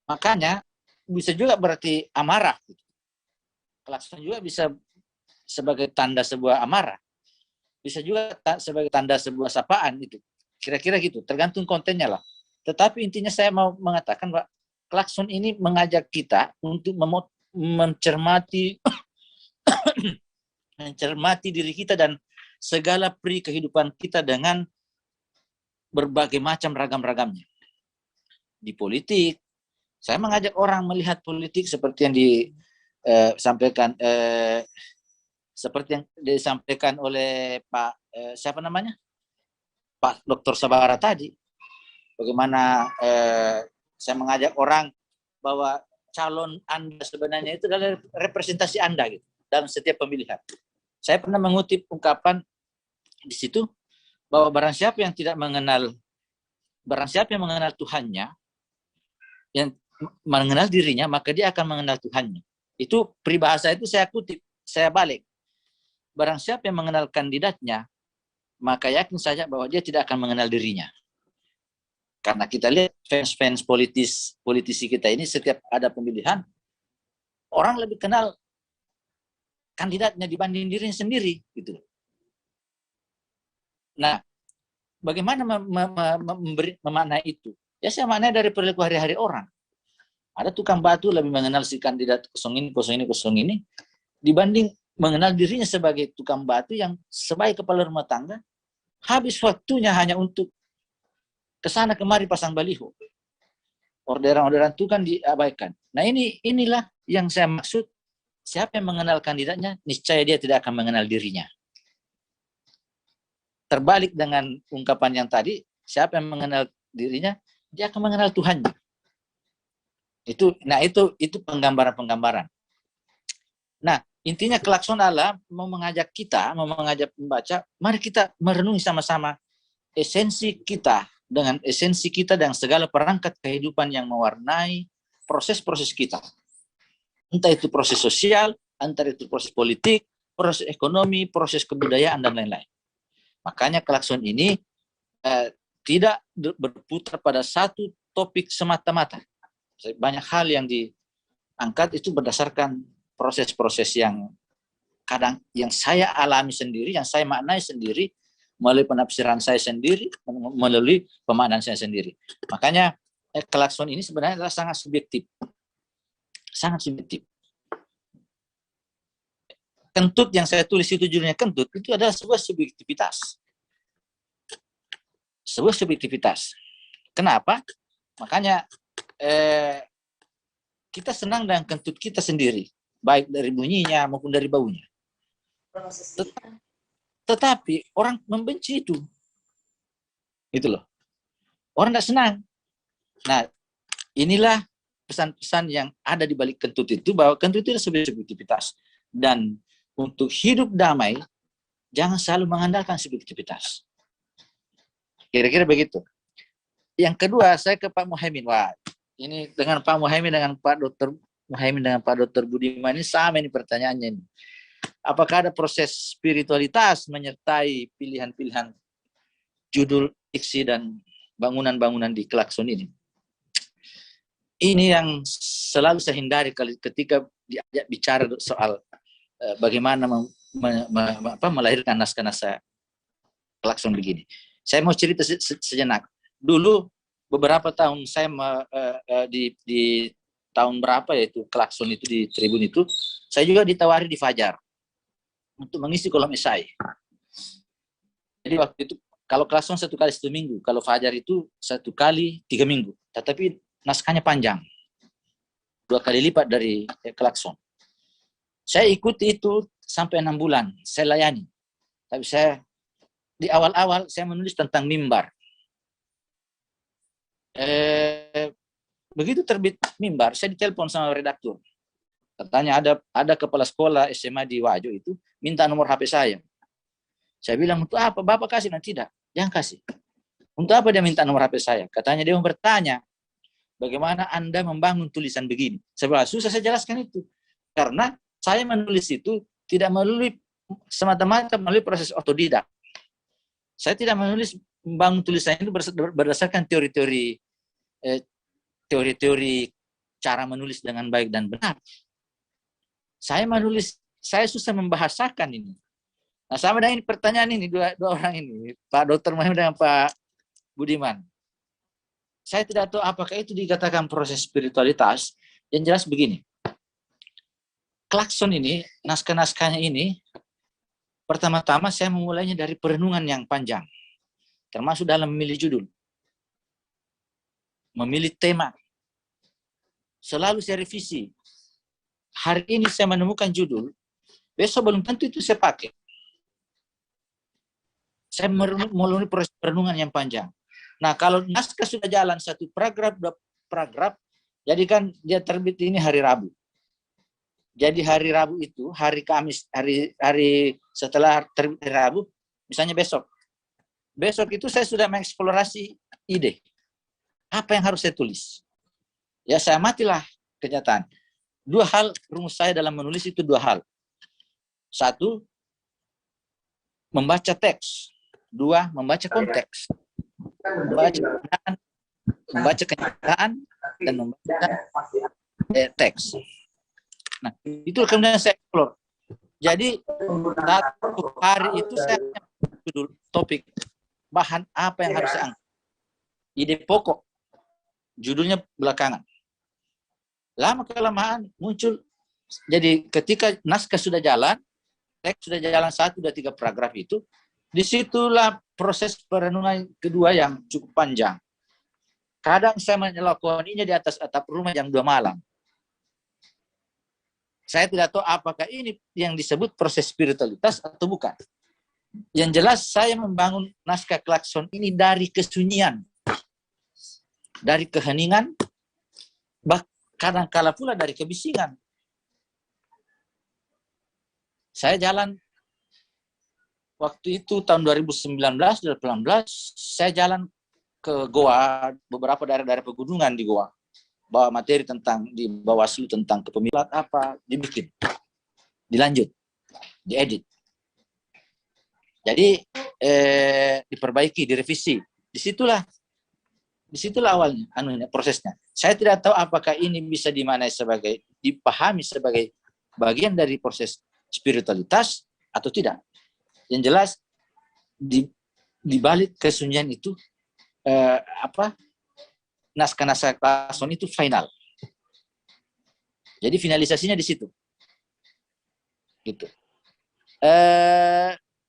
Makanya bisa juga berarti amarah. Gitu. Klakson juga bisa sebagai tanda sebuah amarah. Bisa juga sebagai tanda sebuah sapaan itu. Kira-kira gitu, tergantung kontennya lah. Tetapi intinya saya mau mengatakan, Pak, klakson ini mengajak kita untuk mencermati mencermati diri kita dan segala peri kehidupan kita dengan berbagai macam ragam-ragamnya. Di politik, saya mengajak orang melihat politik seperti yang disampaikan seperti yang disampaikan oleh Pak siapa namanya? Pak Dr. Sabara tadi. Bagaimana saya mengajak orang bahwa calon Anda sebenarnya itu adalah representasi Anda gitu dalam setiap pemilihan. Saya pernah mengutip ungkapan di situ bahwa barang siapa yang mengenal Tuhannya, yang mengenal dirinya, maka dia akan mengenal Tuhannya. Itu peribahasa itu saya kutip, saya balik. Barang siapa yang mengenal kandidatnya, maka yakin saja bahwa dia tidak akan mengenal dirinya. Karena kita lihat fans politisi kita ini setiap ada pemilihan, orang lebih kenal kandidatnya dibanding dirinya sendiri. Gitu. Nah, bagaimana memaknai itu? Ya saya maknai dari perilaku hari-hari orang. Ada tukang batu lebih mengenal si kandidat kosong ini, dibanding mengenal dirinya sebagai tukang batu yang sebagai kepala rumah tangga, habis waktunya hanya untuk kesana kemari pasang baliho. Orderan-orderan itu kan diabaikan. Nah inilah yang saya maksud. Siapa yang mengenal kandidatnya, niscaya dia tidak akan mengenal dirinya. Terbalik dengan ungkapan yang tadi, siapa yang mengenal dirinya, dia akan mengenal Tuhannya. Itu penggambaran-penggambaran. Nah, intinya klakson adalah mau mengajak pembaca, mari kita merenungi sama-sama esensi kita dengan segala perangkat kehidupan yang mewarnai proses-proses kita. Entah itu proses sosial, entah itu proses politik, proses ekonomi, proses kebudayaan, dan lain-lain. Makanya klakson ini tidak berputar pada satu topik semata-mata. Banyak hal yang diangkat itu berdasarkan proses-proses yang kadang yang saya alami sendiri, yang saya maknai sendiri, melalui penafsiran saya sendiri, melalui pemaknaan saya sendiri. Makanya klakson ini sebenarnya adalah sangat subjektif. Sangat subjektif. Kentut yang saya tulis itu judulnya kentut, itu adalah sebuah subjektivitas. Sebuah subjektivitas. Kenapa? Makanya kita senang dengan kentut kita sendiri, baik dari bunyinya maupun dari baunya. Tetapi orang membenci itu. Itu loh. Orang tidak senang. Nah, inilah pesan-pesan yang ada di balik kentut itu, bahwa kentut itu adalah sebuah subjektivitas. Dan untuk hidup damai, jangan selalu mengandalkan subjektivitas. Kira-kira begitu. Yang kedua, saya ke Pak Muhaimin. Wah, ini dengan Pak Muhaimin, dengan Pak Dr. Muhaimin, dengan Pak Dr. Budiman, ini sama ini pertanyaannya ini. Apakah ada proses spiritualitas menyertai pilihan-pilihan judul, diksi, dan bangunan-bangunan di klakson ini? Ini yang selalu saya hindari ketika diajak bicara soal bagaimana melahirkan naskah-naskah klakson begini. Saya mau cerita sejenak. Dulu beberapa tahun saya di tahun berapa ya itu klakson itu di Tribun itu, saya juga ditawari di Fajar untuk mengisi kolom esai. Jadi waktu itu kalau klakson 1 kali 1 minggu, kalau Fajar itu 1 kali 3 minggu. Tetapi naskahnya panjang, 2 kali lipat dari klakson. Saya ikuti itu sampai 6 bulan, saya layani. Tapi saya di awal-awal saya menulis tentang mimbar. Begitu terbit mimbar, saya ditelepon sama redaktur. Katanya ada kepala sekolah SMA di Wajo itu minta nomor HP saya. Saya bilang, untuk apa? Bapak kasih? Nanti tidak. Jangan kasih. Untuk apa dia minta nomor HP saya? Katanya dia mau bertanya, bagaimana Anda membangun tulisan begini? Saya bilang, susah saya jelaskan itu. Karena saya menulis itu tidak melalui semata-mata melalui proses otodidak. Saya tidak menulis membangun tulisan itu berdasarkan teori-teori cara menulis dengan baik dan benar. Saya menulis, saya susah membahasakan ini. Nah, sama dengan ini pertanyaan ini dua orang ini, Pak Dr. Muhammad dan Pak Budiman. Saya tidak tahu apakah itu dikatakan proses spiritualitas. Yang jelas begini. Klakson ini, naskah-naskahnya ini, pertama-tama saya memulainya dari perenungan yang panjang. Termasuk dalam memilih judul. Memilih tema. Selalu saya revisi. Hari ini saya menemukan judul, besok belum tentu itu saya pakai. Saya melalui proses perenungan yang panjang. Nah, kalau naskah sudah jalan 1 paragraf, 2 paragraf, jadi kan dia terbit ini hari Rabu. Jadi hari Rabu itu, hari Kamis, hari setelah terbit hari Rabu, misalnya besok. Besok itu saya sudah mengeksplorasi ide. Apa yang harus saya tulis? Ya saya matilah kenyataan. 2 hal rumus saya dalam menulis itu 2 hal. 1, membaca teks. 2, membaca konteks. Membaca kenyataan dan membaca teks. Nah, itu kemudian saya explore. Jadi, 1 hari itu saya judul topik bahan apa yang harus saya angkat. Ide pokok. Judulnya belakangan. Lama-kelamaan muncul. Jadi, ketika naskah sudah jalan, teks sudah jalan 1, 2, 3 paragraf itu, disitulah proses perenungan kedua yang cukup panjang. Kadang saya melakukannya di atas atap rumah jam 2 malam. Saya tidak tahu apakah ini yang disebut proses spiritualitas atau bukan. Yang jelas saya membangun naskah klakson ini dari kesunyian. Dari keheningan, kadang-kala pula dari kebisingan. Saya jalan waktu itu tahun 2019-2018, saya jalan ke Goa, beberapa daerah-daerah pegunungan di Goa. Bawa materi tentang di Bawaslu tentang kepemiluan apa, dibikin. Dilanjut, diedit. Jadi diperbaiki, direvisi. disitulah awalnya prosesnya. Saya tidak tahu apakah ini bisa dipahami sebagai bagian dari proses spiritualitas atau tidak. Yang jelas di balik kesunyian itu naskah-naskah klakson itu final. Jadi finalisasinya di situ. Gitu.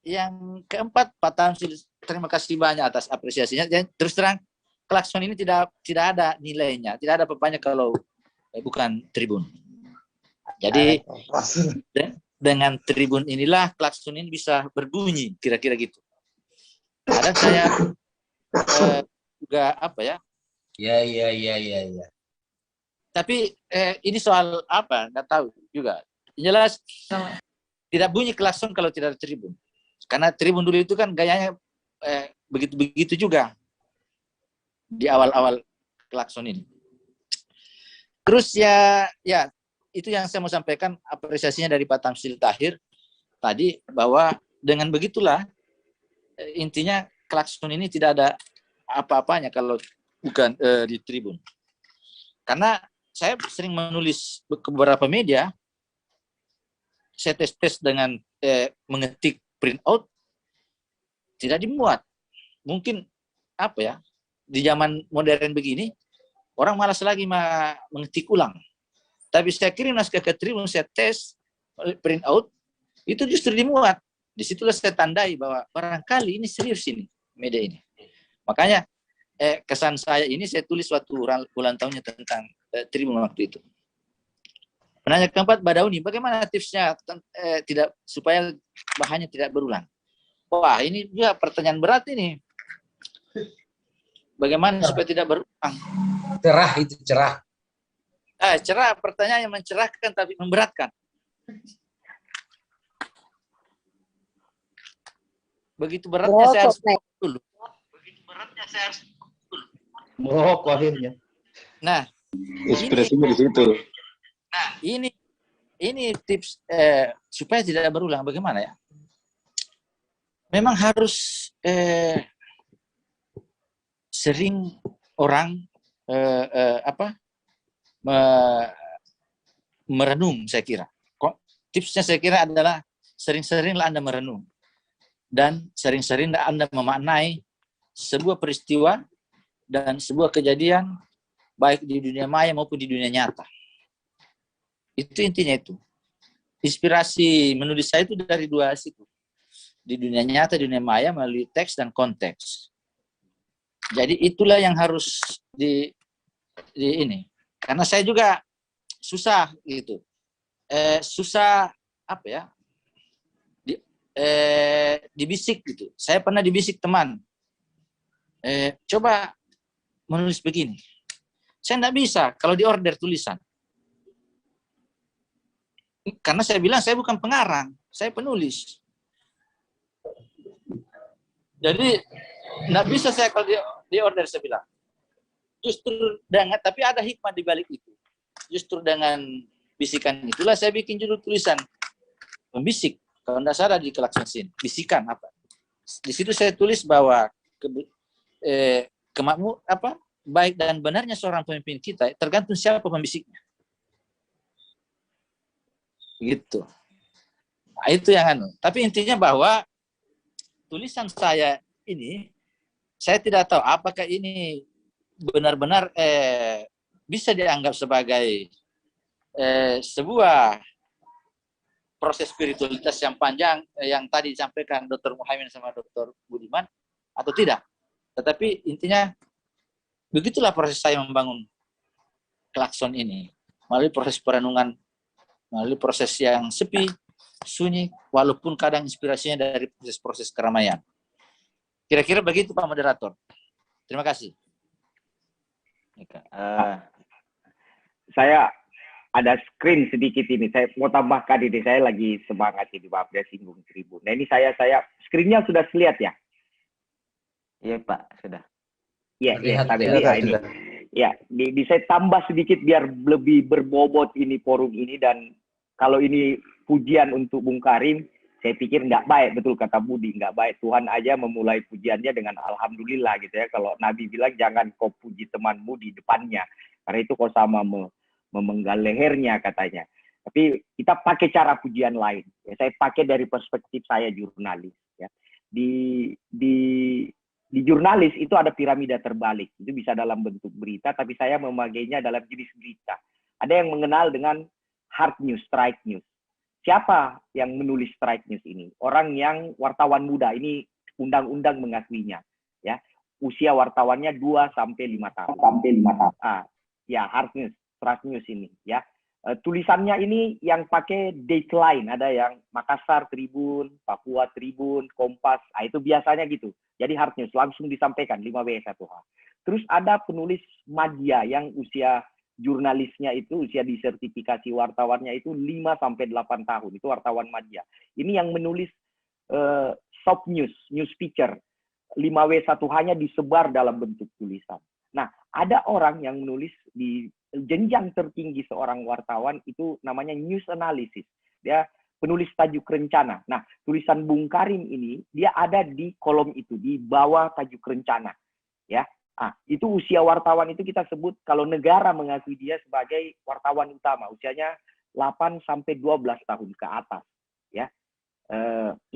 Yang keempat, Pak Tamsil, terima kasih banyak atas apresiasinya. Dan terus terang, klakson ini tidak ada nilainya, tidak ada apa-apanya kalau bukan tribun. Jadi dengan tribun inilah klakson ini bisa berbunyi, kira-kira gitu. Kadang saya juga apa ya? Ya. Tapi ini soal apa? Nggak tahu juga. Jelas tidak bunyi klakson kalau tidak ada tribun. Karena tribun dulu itu kan gayanya begitu-begitu juga di awal-awal klakson ini. Terus ya itu yang saya mau sampaikan apresiasinya dari Pak Tamsil Tahir tadi, bahwa dengan begitulah intinya klakson ini tidak ada apa-apanya kalau bukan di tribun. Karena saya sering menulis ke beberapa media, saya tes dengan mengetik print out, tidak dimuat. Mungkin apa ya, di zaman modern begini, orang malas lagi mengetik ulang. Tapi saya kirim naskah ke tribun, saya tes print out, itu justru dimuat. Disitulah saya tandai bahwa barangkali ini serius ini, media ini. Makanya kesan saya ini saya tulis waktu ulang tahunnya tentang tribun waktu itu. Penanya keempat, Badauni, bagaimana tipsnya supaya bahannya tidak berulang? Wah, ini juga pertanyaan berat ini. Bagaimana supaya tidak berulang? Cerah. Cerah, pertanyaan yang mencerahkan tapi memberatkan. Begitu beratnya saya harus dulu. Merokok akhirnya. Nah, ekspresinya di situ. Nah, ini tips supaya tidak berulang. Bagaimana ya? Memang harus sering orang merenung, saya kira. Tipsnya saya kira adalah sering-seringlah Anda merenung dan sering-seringlah Anda memaknai sebuah peristiwa dan sebuah kejadian baik di dunia maya maupun di dunia nyata. Itu intinya itu. Inspirasi menulis saya itu dari dua situ. Di dunia nyata, di dunia maya melalui teks dan konteks. Jadi itulah yang harus di ini. Karena saya juga susah gitu. Susah apa ya? Dibisik gitu. Saya pernah dibisik teman. Coba menulis begini. Saya enggak bisa kalau diorder tulisan. Karena saya bilang saya bukan pengarang, saya penulis. Jadi enggak bisa saya kalau diorder, saya bilang. Justru tapi ada hikmah di balik itu. Justru dengan bisikan itulah saya bikin judul tulisan membisik. Kalau enggak salah di Klakson Scene, bisikan apa? Di situ saya tulis bahwa baik dan benarnya seorang pemimpin kita tergantung siapa pembisiknya. Gitu. Nah, itu yang Tapi intinya bahwa tulisan saya ini, saya tidak tahu apakah ini benar-benar bisa dianggap sebagai sebuah proses spiritualitas yang panjang yang tadi disampaikan Dr. Muhammad sama Dr. Budiman atau tidak. Tetapi intinya begitulah proses saya membangun Klakson ini melalui proses perenungan, melalui proses yang sepi, sunyi, walaupun kadang inspirasinya dari proses-proses keramaian. Kira-kira begitu Pak Moderator. Terima kasih. Saya ada screen sedikit ini. Saya mau tambahkan ini. Saya lagi semangat ini, Pak. Dia singgung tribun. Nah ini saya screen-nya sudah lihat ya? Iya Pak, sudah. Iya, tadi ini. Ya, saya tambah sedikit biar lebih berbobot ini forum ini, dan kalau ini pujian untuk Bung Karim, saya pikir nggak baik, betul kata Budi, nggak baik. Tuhan aja memulai pujiannya dengan alhamdulillah gitu ya. Kalau Nabi bilang jangan kau puji temanmu di depannya, karena itu kau sama memenggal lehernya katanya. Tapi kita pakai cara pujian lain. Ya, saya pakai dari perspektif saya jurnalis. Ya. Di jurnalis itu ada piramida terbalik. Itu bisa dalam bentuk berita, tapi saya memakainya dalam jenis berita. Ada yang mengenal dengan hard news, strike news. Siapa yang menulis strike news ini? Orang yang wartawan muda, ini undang-undang mengakuinya. Ya, usia wartawannya 2 sampai 5 tahun. Ya, hard news, strike news ini. Ya, tulisannya ini yang pakai dateline, ada yang Makassar Tribun, Papua Tribun, Kompas. Itu biasanya gitu. Jadi hard news langsung disampaikan 5W1H. Terus ada penulis media yang usia jurnalisnya itu, usia disertifikasi wartawannya itu 5 sampai 8 tahun. Itu wartawan media. Ini yang menulis soft news, news feature. 5W1H-nya disebar dalam bentuk tulisan. Nah, ada orang yang menulis di jenjang tertinggi seorang wartawan itu namanya news analysis. Dia penulis tajuk rencana. Nah, tulisan Bung Karim ini dia ada di kolom itu, di bawah tajuk rencana. Ya. Itu usia wartawan itu kita sebut kalau negara mengakui dia sebagai wartawan utama, usianya 8 sampai 12 tahun ke atas, ya.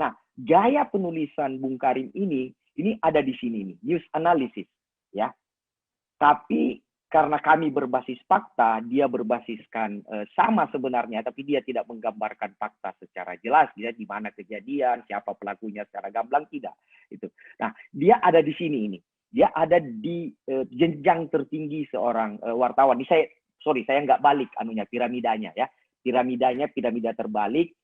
Nah, gaya penulisan Bung Karim ini ada di sini nih, news analysis, ya. Tapi karena kami berbasis fakta, dia berbasiskan sama sebenarnya, tapi dia tidak menggambarkan fakta secara jelas, dia di mana kejadian, siapa pelakunya secara gamblang, tidak. Itu. Nah, dia ada di sini ini. Dia ada di jenjang tertinggi seorang wartawan. Saya nggak balik anunya piramidanya ya. Piramida terbalik.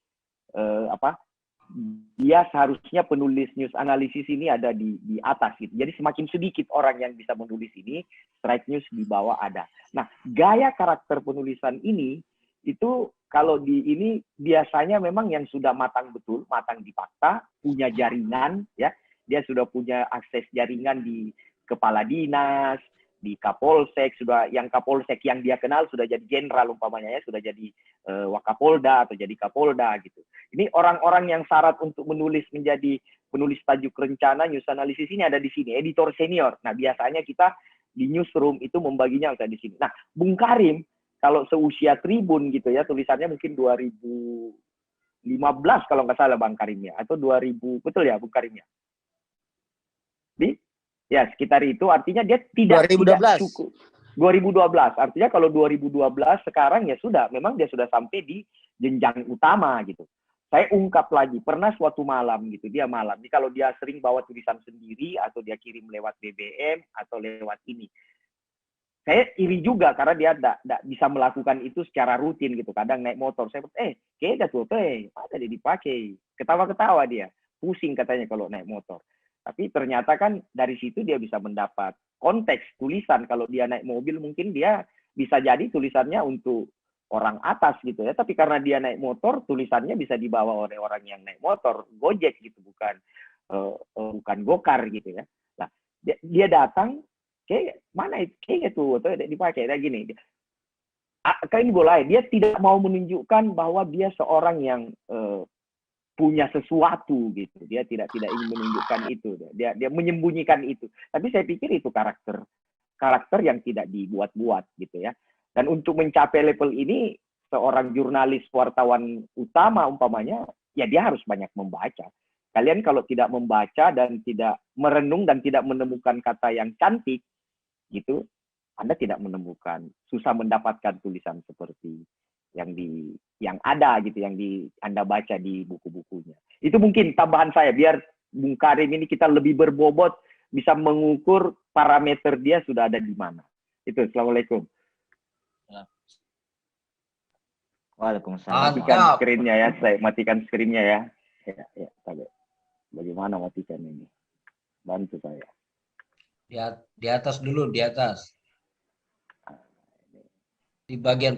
Dia seharusnya penulis news analisis ini ada di atas gitu. Jadi semakin sedikit orang yang bisa menulis ini, strike news di bawah ada. Nah, gaya karakter penulisan ini itu kalau di ini biasanya memang yang sudah matang betul, matang di fakta, punya jaringan ya. Dia sudah punya akses jaringan di kepala dinas, di Kapolsek, sudah yang Kapolsek yang dia kenal sudah jadi jenderal umpamanya ya, sudah jadi Wakapolda atau jadi Kapolda gitu. Ini orang-orang yang syarat untuk menulis menjadi penulis tajuk rencana news analisis ini ada di sini, editor senior. Nah, biasanya kita di newsroom itu membaginya ada di sini. Nah, Bung Karim kalau seusia Tribun gitu ya, tulisannya mungkin 2015 kalau nggak salah Bang Karimnya, atau 2000, betul ya Bung Karimnya? Ya, sekitar itu artinya dia tidak 2012. cukup. 2012. Artinya kalau 2012 sekarang ya sudah, memang dia sudah sampai di jenjang utama gitu. Saya ungkap lagi, pernah suatu malam gitu, dia malam. Jadi kalau dia sering bawa tulisan sendiri atau dia kirim lewat BBM atau lewat ini. Saya iri juga karena dia tidak bisa melakukan itu secara rutin gitu. Kadang naik motor, saya kayaknya tuh, ada dia dipakai. Ketawa-ketawa dia. Pusing katanya kalau naik motor. Tapi ternyata kan dari situ dia bisa mendapat konteks tulisan. Kalau dia naik mobil mungkin dia bisa jadi tulisannya untuk orang atas gitu ya. Tapi karena dia naik motor, tulisannya bisa dibawa oleh orang yang naik motor, Gojek gitu, bukan Gokar gitu ya. Nah, dia datang, kayak mana itu, kayak tuh, atau dipakai kayak gini. Kayak ini boleh, dia tidak mau menunjukkan bahwa dia seorang yang punya sesuatu gitu, dia tidak ingin menunjukkan itu, dia menyembunyikan itu. Tapi saya pikir itu karakter yang tidak dibuat-buat gitu ya. Dan untuk mencapai level ini, seorang jurnalis wartawan utama umpamanya, ya dia harus banyak membaca. Kalian kalau tidak membaca dan tidak merenung dan tidak menemukan kata yang cantik gitu, Anda tidak menemukan, susah mendapatkan tulisan seperti yang ada gitu, yang Anda baca di buku-bukunya. Itu mungkin tambahan saya, biar Bung Karim ini kita lebih berbobot, bisa mengukur parameter dia sudah ada di mana. Itu, Assalamualaikum. Waalaikumsalam. Matikan screen-nya ya, saya matikan screen-nya ya. Ya, bagaimana matikan ini? Bantu saya. Di atas dulu, di atas. Di bagian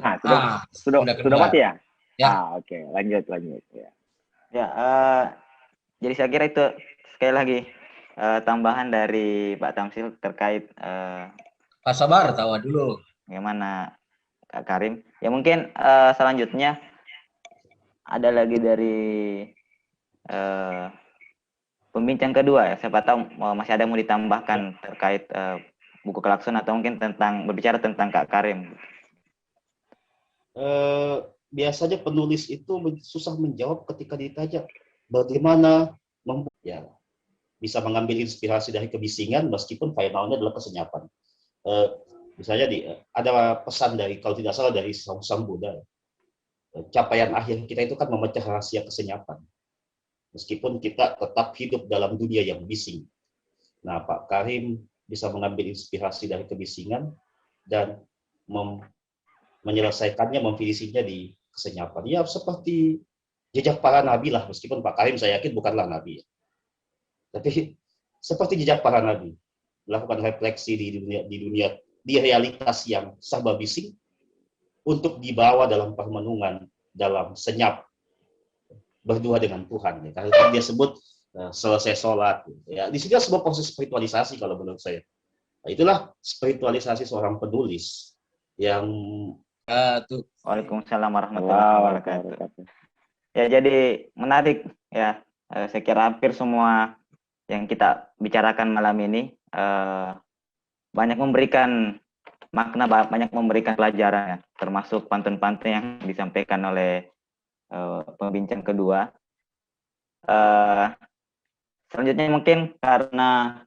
sudah mati ya? Ya. Oke. Lanjut ya. Ya, jadi saya kira itu sekali lagi tambahan dari Pak Tamsil terkait Pak Sabar tawa dulu. Bagaimana Kak Karim? Ya mungkin selanjutnya ada lagi dari pembincang kedua ya. Siapa tahu masih ada yang mau ditambahkan terkait buku Klakson atau mungkin berbicara tentang Kak Karim. Biasanya penulis itu susah menjawab ketika ditanya bagaimana bisa mengambil inspirasi dari kebisingan meskipun finalnya adalah kesenyapan. Misalnya ada pesan dari, kalau tidak salah, dari Sang Buddha, capaian akhir kita itu kan memecah rahasia kesenyapan meskipun kita tetap hidup dalam dunia yang bising. Nah, Pak Karim bisa mengambil inspirasi dari kebisingan dan menyelesaikannya, memfinisinya di kesenyapan. Ya, seperti jejak para nabi lah, meskipun Pak Karim saya yakin bukanlah nabi. Tapi seperti jejak para nabi, melakukan refleksi di realitas yang serba bising untuk dibawa dalam permenungan, dalam senyap berdua dengan Tuhan. Ya. Karena dia sebut selesai sholat. Ya, di sini sebuah proses spiritualisasi kalau menurut saya. Nah, itulah spiritualisasi seorang penulis yang Waalaikumsalam warahmatullahi wabarakatuh. Ya, jadi menarik ya. Saya kira hampir semua yang kita bicarakan malam ini banyak memberikan makna, banyak memberikan pelajaran ya, termasuk pantun-pantun yang disampaikan oleh pembincang kedua. Selanjutnya mungkin karena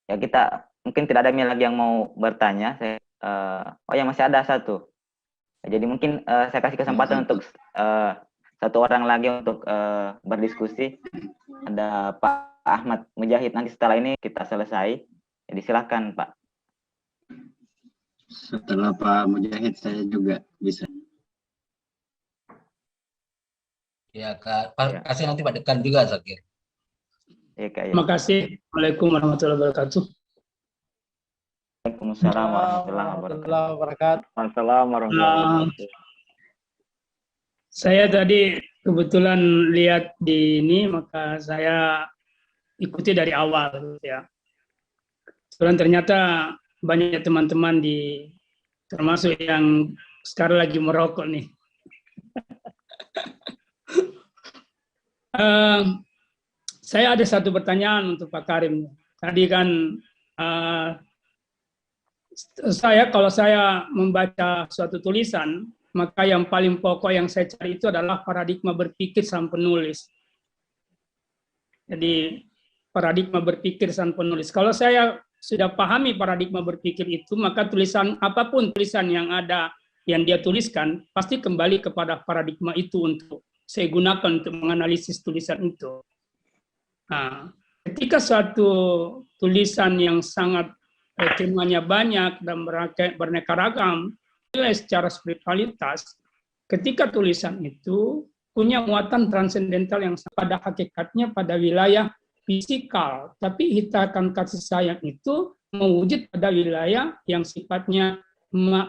ya kita mungkin tidak ada lagi yang mau bertanya. Oh ya, masih ada satu. Jadi mungkin saya kasih kesempatan untuk satu orang lagi untuk berdiskusi. Ada Pak Ahmad Mujahid. Nanti setelah ini kita selesai. Jadi silakan Pak. Setelah Pak Mujahid saya juga bisa. Ya, Kak. Kasih nanti Pak Dekan juga, Zakir. Ya, Kak, ya. Terima kasih. Assalamualaikum warahmatullahi wabarakatuh. Waalaikumsalam warahmatullahi wabarakatuh. Assalamualaikum warahmatullahi wabarakatuh. Saya tadi kebetulan lihat di ini, maka saya ikuti dari awal ya. Dan ternyata banyak teman-teman termasuk yang sekarang lagi merokok nih. Saya ada satu pertanyaan untuk Pak Karim. Tadi kan kalau saya membaca suatu tulisan, maka yang paling pokok yang saya cari itu adalah paradigma berpikir sang penulis. Jadi paradigma berpikir sang penulis. Kalau saya sudah pahami paradigma berpikir itu, maka apapun tulisan yang ada yang dia tuliskan pasti kembali kepada paradigma itu untuk saya gunakan untuk menganalisis tulisan itu. Nah, ketika suatu tulisan yang sangat temanya banyak dan beraneka ragam, nilai secara spiritualitas, ketika tulisan itu punya muatan transendental yang pada hakikatnya pada wilayah fisikal, tapi hitakan kasih sayang itu mewujud pada wilayah yang sifatnya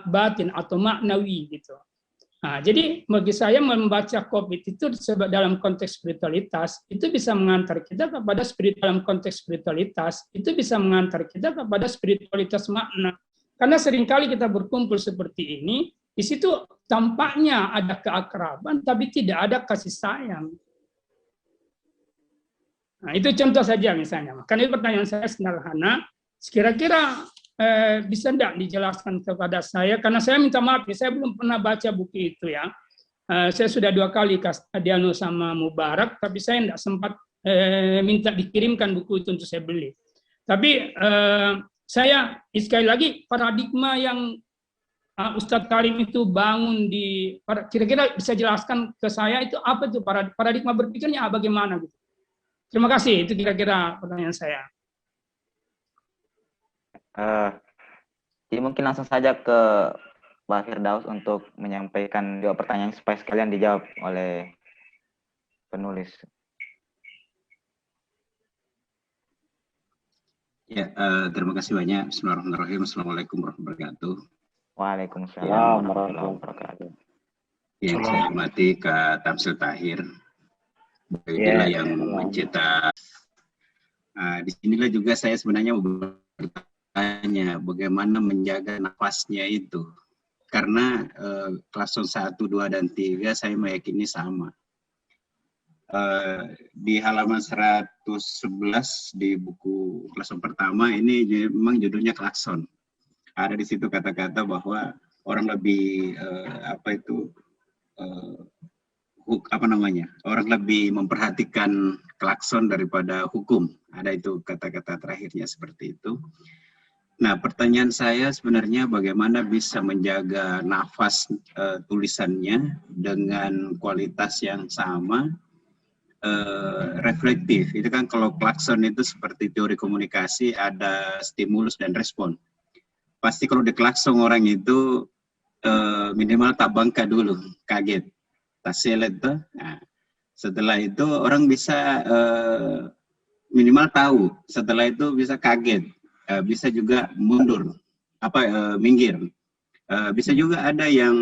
batin atau maknawi gitu. Nah, jadi bagi saya membaca COVID itu dalam konteks spiritualitas itu bisa mengantar kita kepada dalam konteks spiritualitas itu bisa mengantar kita kepada spiritualitas makna. Karena seringkali kita berkumpul seperti ini, di situ tampaknya ada keakraban, tapi tidak ada kasih sayang. Nah, itu contoh saja misalnya. Makanya pertanyaan saya sederhana, kira-kira bisa tidak dijelaskan kepada saya, karena saya minta maaf, saya belum pernah baca buku itu ya. Saya sudah 2 kali Diano sama Mubarak, tapi saya tidak sempat minta dikirimkan buku itu untuk saya beli. Tapi saya sekali lagi paradigma yang Ustadz Karim itu bangun kira-kira bisa jelaskan ke saya itu apa itu paradigma berpikirnya bagaimana gitu. Terima kasih, itu kira-kira pertanyaan saya. Jadi mungkin langsung saja ke Pak Firdaus untuk menyampaikan 2 pertanyaan supaya sekalian dijawab oleh penulis. Ya, terima kasih banyak. Bismillahirrahmanirrahim. Assalamualaikum warahmatullahi wabarakatuh. Waalaikumsalam warahmatullahi wabarakatuh. Yang saya hormati Kak Tamsil Tahir. Inilah yang mencetak. Disinilah juga saya sebenarnya bertanya bagaimana menjaga nafasnya itu. Karena Klakson 1, 2, dan 3 saya meyakini sama. Di halaman 111 di buku klakson pertama ini memang judulnya klakson. Ada di situ kata-kata bahwa orang lebih orang lebih memperhatikan klakson daripada hukum. Ada itu kata-kata terakhirnya seperti itu. Nah, pertanyaan saya sebenarnya bagaimana bisa menjaga nafas tulisannya dengan kualitas yang sama, reflektif. Itu kan kalau klakson itu seperti teori komunikasi, ada stimulus dan respon. Pasti kalau diklakson orang itu minimal tak bangka dulu, kaget, tak selet tuh. Nah, setelah itu orang bisa minimal tahu, setelah itu bisa kaget, bisa juga mundur, minggir. Bisa juga ada yang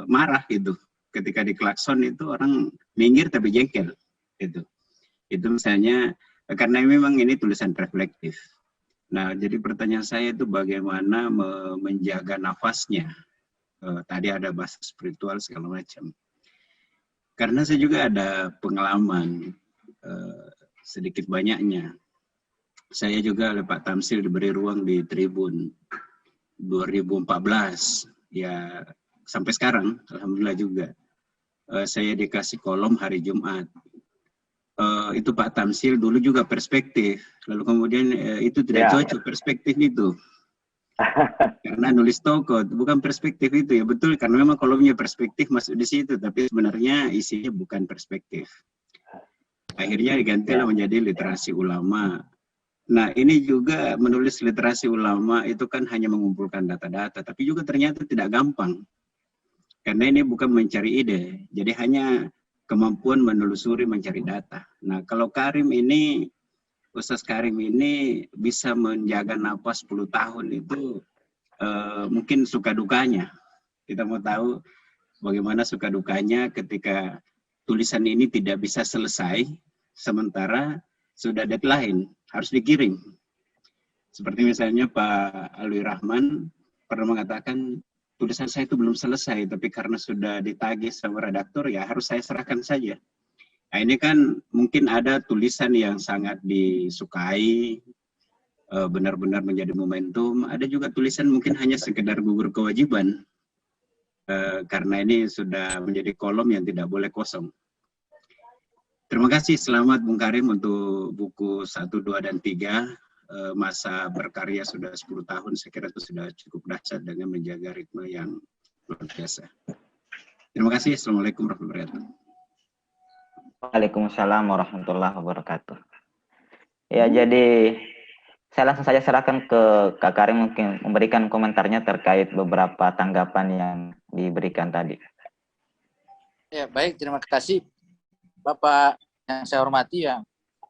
marah gitu. Ketika diklakson itu orang minggir tapi jengkel gitu. Itu misalnya karena memang ini tulisan reflektif. Nah, jadi pertanyaan saya itu bagaimana menjaga nafasnya. Tadi ada bahasa spiritual segala macam. Karena saya juga ada pengalaman sedikit banyaknya. Saya juga oleh Pak Tamsil diberi ruang di Tribun 2014. Ya, sampai sekarang, alhamdulillah juga. Saya dikasih kolom hari Jumat. Itu Pak Tamsil dulu juga perspektif, lalu kemudian itu tidak cocok perspektif itu, karena nulis toko bukan perspektif itu ya betul, karena memang kolomnya perspektif masuk di situ, tapi sebenarnya isinya bukan perspektif. Akhirnya digantilah menjadi literasi ulama. Nah, ini juga menulis literasi ulama itu kan hanya mengumpulkan data-data, tapi juga ternyata tidak gampang, karena ini bukan mencari ide, jadi hanya kemampuan menelusuri mencari data. Nah, kalau Karim ini, Ustaz Karim ini bisa menjaga napas 10 tahun itu mungkin suka dukanya. Kita mau tahu bagaimana suka dukanya ketika tulisan ini tidak bisa selesai, sementara sudah deadline, harus dikirim. Seperti misalnya Pak Alwi Rahman pernah mengatakan, tulisan saya itu belum selesai, tapi karena sudah ditagih sama redaktur, ya harus saya serahkan saja. Nah, ini kan mungkin ada tulisan yang sangat disukai, benar-benar menjadi momentum. Ada juga tulisan mungkin hanya sekedar gugur kewajiban, karena ini sudah menjadi kolom yang tidak boleh kosong. Terima kasih, selamat Bung Karim untuk buku 1, 2, dan 3. Masa berkarya sudah 10 tahun, saya kira itu sudah cukup dahsyat dengan menjaga ritme yang luar biasa. Terima kasih. Assalamualaikum warahmatullahi wabarakatuh. Waalaikumsalam warahmatullahi wabarakatuh. Ya, jadi saya langsung saja serahkan ke Kak Karim mungkin memberikan komentarnya terkait beberapa tanggapan yang diberikan tadi. Ya, baik, terima kasih Bapak yang saya hormati,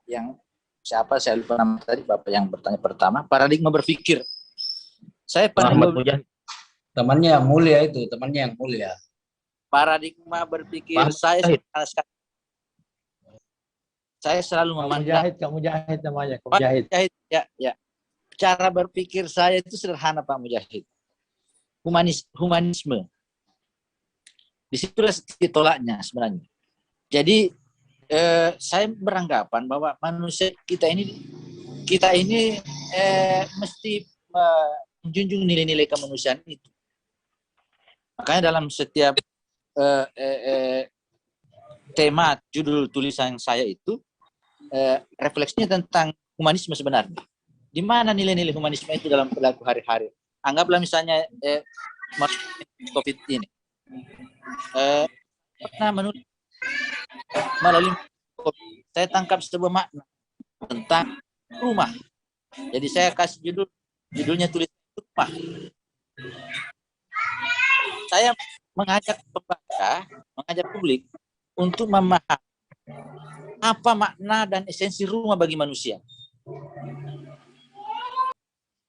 yang siapa saya lupa nama tadi, Bapak yang bertanya pertama, paradigma berpikir. Saya temannya yang mulia itu, temannya yang mulia. Paradigma berpikir saya selalu memandang. Kak Mujahid namanya, Kak Mujahid. Ya. Cara berpikir saya itu sederhana, Pak Mujahid. Humanisme. Disitulah ditolaknya sebenarnya. Jadi saya beranggapan bahwa manusia kita ini mesti menjunjung nilai-nilai kemanusiaan itu. Makanya dalam setiap tema judul tulisan saya itu refleksinya tentang humanisme sebenarnya. Di mana nilai-nilai humanisme itu dalam perilaku hari-hari? Anggaplah misalnya COVID ini. Pernah menulis melalui saya tangkap sebuah makna tentang rumah. Jadi saya kasih judulnya tulis rumah. Saya mengajak pembaca, mengajak publik untuk memahami apa makna dan esensi rumah bagi manusia.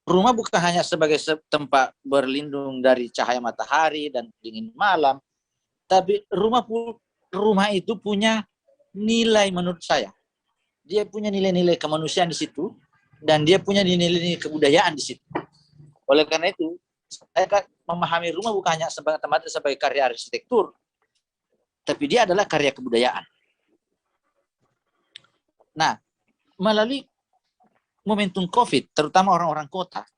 Rumah bukan hanya sebagai tempat berlindung dari cahaya matahari dan dingin malam, tapi rumah itu punya nilai menurut saya. Dia punya nilai-nilai kemanusiaan di situ, dan dia punya nilai-nilai kebudayaan di situ. Oleh karena itu, saya memahami rumah bukan hanya sebagai karya arsitektur, tapi dia adalah karya kebudayaan. Nah, melalui momentum COVID, terutama orang-orang kota,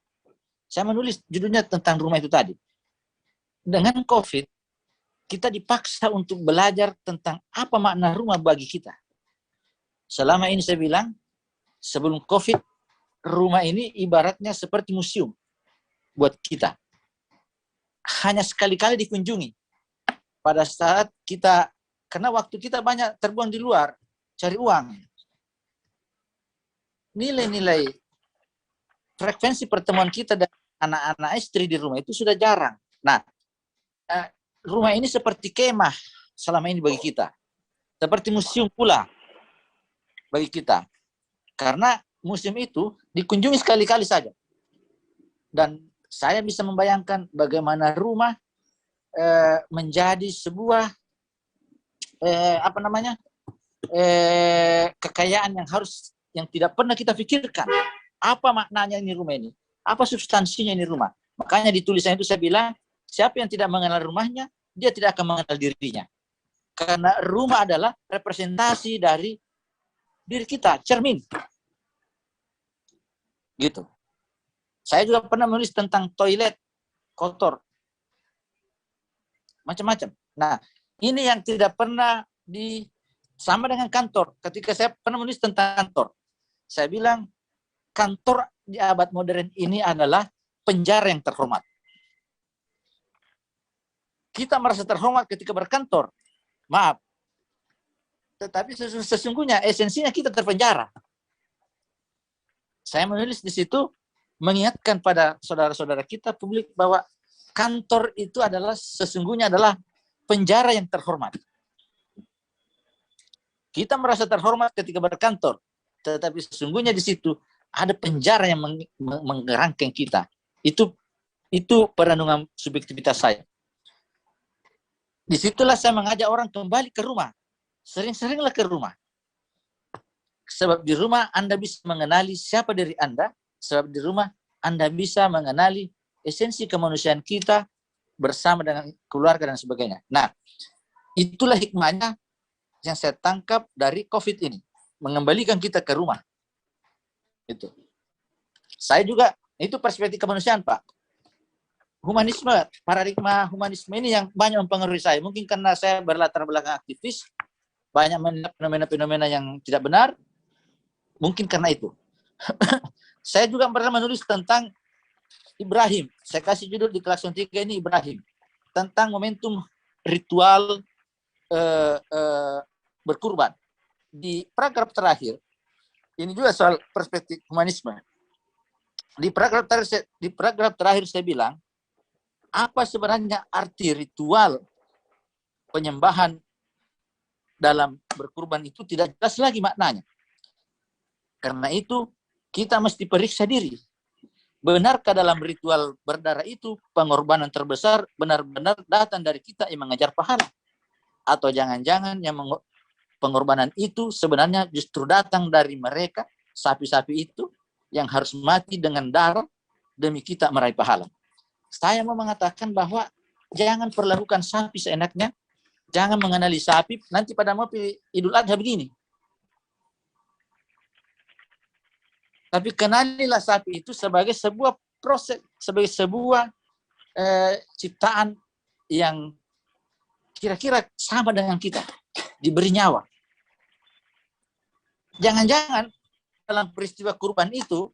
saya menulis judulnya tentang rumah itu tadi. Dengan COVID, kita dipaksa untuk belajar tentang apa makna rumah bagi kita. Selama ini saya bilang, sebelum COVID, rumah ini ibaratnya seperti museum buat kita. Hanya sekali-kali dikunjungi. Pada saat kita, karena waktu kita banyak terbuang di luar, cari uang. Nilai-nilai frekuensi pertemuan kita dan anak-anak istri di rumah itu sudah jarang. Nah, rumah ini seperti kemah selama ini bagi kita. Seperti museum pula bagi kita. Karena museum itu dikunjungi sekali-kali saja. Dan saya bisa membayangkan bagaimana rumah menjadi sebuah kekayaan yang tidak pernah kita pikirkan. Apa maknanya ini rumah ini? Apa substansinya ini rumah? Makanya di tulisan itu saya bilang, siapa yang tidak mengenal rumahnya, dia tidak akan mengenal dirinya. Karena rumah adalah representasi dari diri kita, cermin. Gitu. Saya juga pernah menulis tentang toilet kotor. Macam-macam. Nah, ini yang tidak pernah sama dengan kantor. Ketika saya pernah menulis tentang kantor, saya bilang, kantor di abad modern ini adalah penjara yang terhormat. Kita merasa terhormat ketika berkantor. Maaf. Tetapi sesungguhnya esensinya kita terpenjara. Saya menulis di situ mengingatkan pada saudara-saudara kita publik bahwa kantor itu adalah sesungguhnya adalah penjara yang terhormat. Kita merasa terhormat ketika berkantor, tetapi sesungguhnya di situ ada penjara yang menggerangkan kita. Itu perenungan subjektivitas saya. Disitulah saya mengajak orang kembali ke rumah. Sering-seringlah ke rumah. Sebab di rumah Anda bisa mengenali siapa diri Anda. Sebab di rumah Anda bisa mengenali esensi kemanusiaan kita bersama dengan keluarga dan sebagainya. Nah, itulah hikmahnya yang saya tangkap dari COVID ini. Mengembalikan kita ke rumah. Itu. Saya juga, itu perspektif kemanusiaan, Pak. Humanisme, paradigma humanisme ini yang banyak mempengaruhi saya. Mungkin karena saya berlatar belakang aktivis, banyak fenomena-fenomena yang tidak benar, mungkin karena itu. Saya juga pernah menulis tentang Ibrahim. Saya kasih judul di Klakson 3 ini Ibrahim. Tentang momentum ritual berkurban. Di paragraf terakhir, ini juga soal perspektif humanisme. Di paragraf terakhir saya bilang, apa sebenarnya arti ritual penyembahan dalam berkurban itu tidak jelas lagi maknanya. Karena itu, kita mesti periksa diri. Benarkah dalam ritual berdarah itu pengorbanan terbesar benar-benar datang dari kita yang mengejar pahala? Atau jangan-jangan yang pengorbanan itu sebenarnya justru datang dari mereka, sapi-sapi itu, yang harus mati dengan darah demi kita meraih pahala. Saya mau mengatakan bahwa jangan perlakukan sapi seenaknya, jangan mengenali sapi, nanti pada mau Idul Adha begini. Tapi kenalilah sapi itu sebagai sebuah proses, sebagai sebuah ciptaan yang kira-kira sama dengan kita, diberi nyawa. Jangan-jangan dalam peristiwa kurban itu,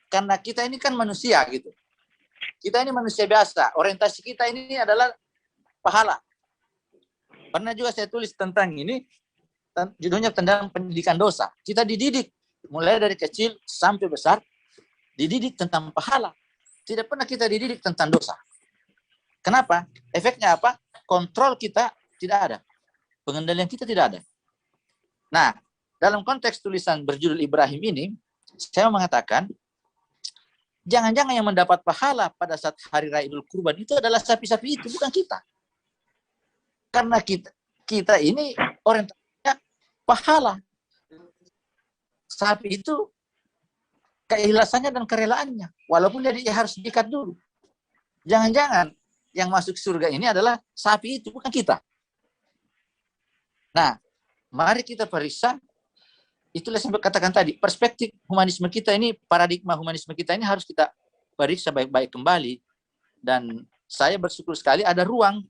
karena kita ini kan manusia gitu. Kita ini manusia biasa, orientasi kita ini adalah pahala. Pernah juga saya tulis tentang ini, judulnya tentang pendidikan dosa. Kita dididik, mulai dari kecil sampai besar, dididik tentang pahala. Tidak pernah kita dididik tentang dosa. Kenapa? Efeknya apa? Kontrol kita tidak ada. Pengendalian kita tidak ada. Nah, dalam konteks tulisan berjudul Ibrahim ini, saya mengatakan, jangan-jangan yang mendapat pahala pada saat Hari Raya Idul Kurban itu adalah sapi-sapi itu, bukan kita. Karena kita ini orientasinya pahala. Sapi itu keikhlasannya dan kerelaannya, walaupun dia harus diikat dulu. Jangan-jangan yang masuk surga ini adalah sapi itu, bukan kita. Nah, mari kita periksa itulah yang saya katakan tadi, perspektif humanisme kita ini, paradigma humanisme kita ini harus kita periksa baik-baik kembali. Dan saya bersyukur sekali ada ruang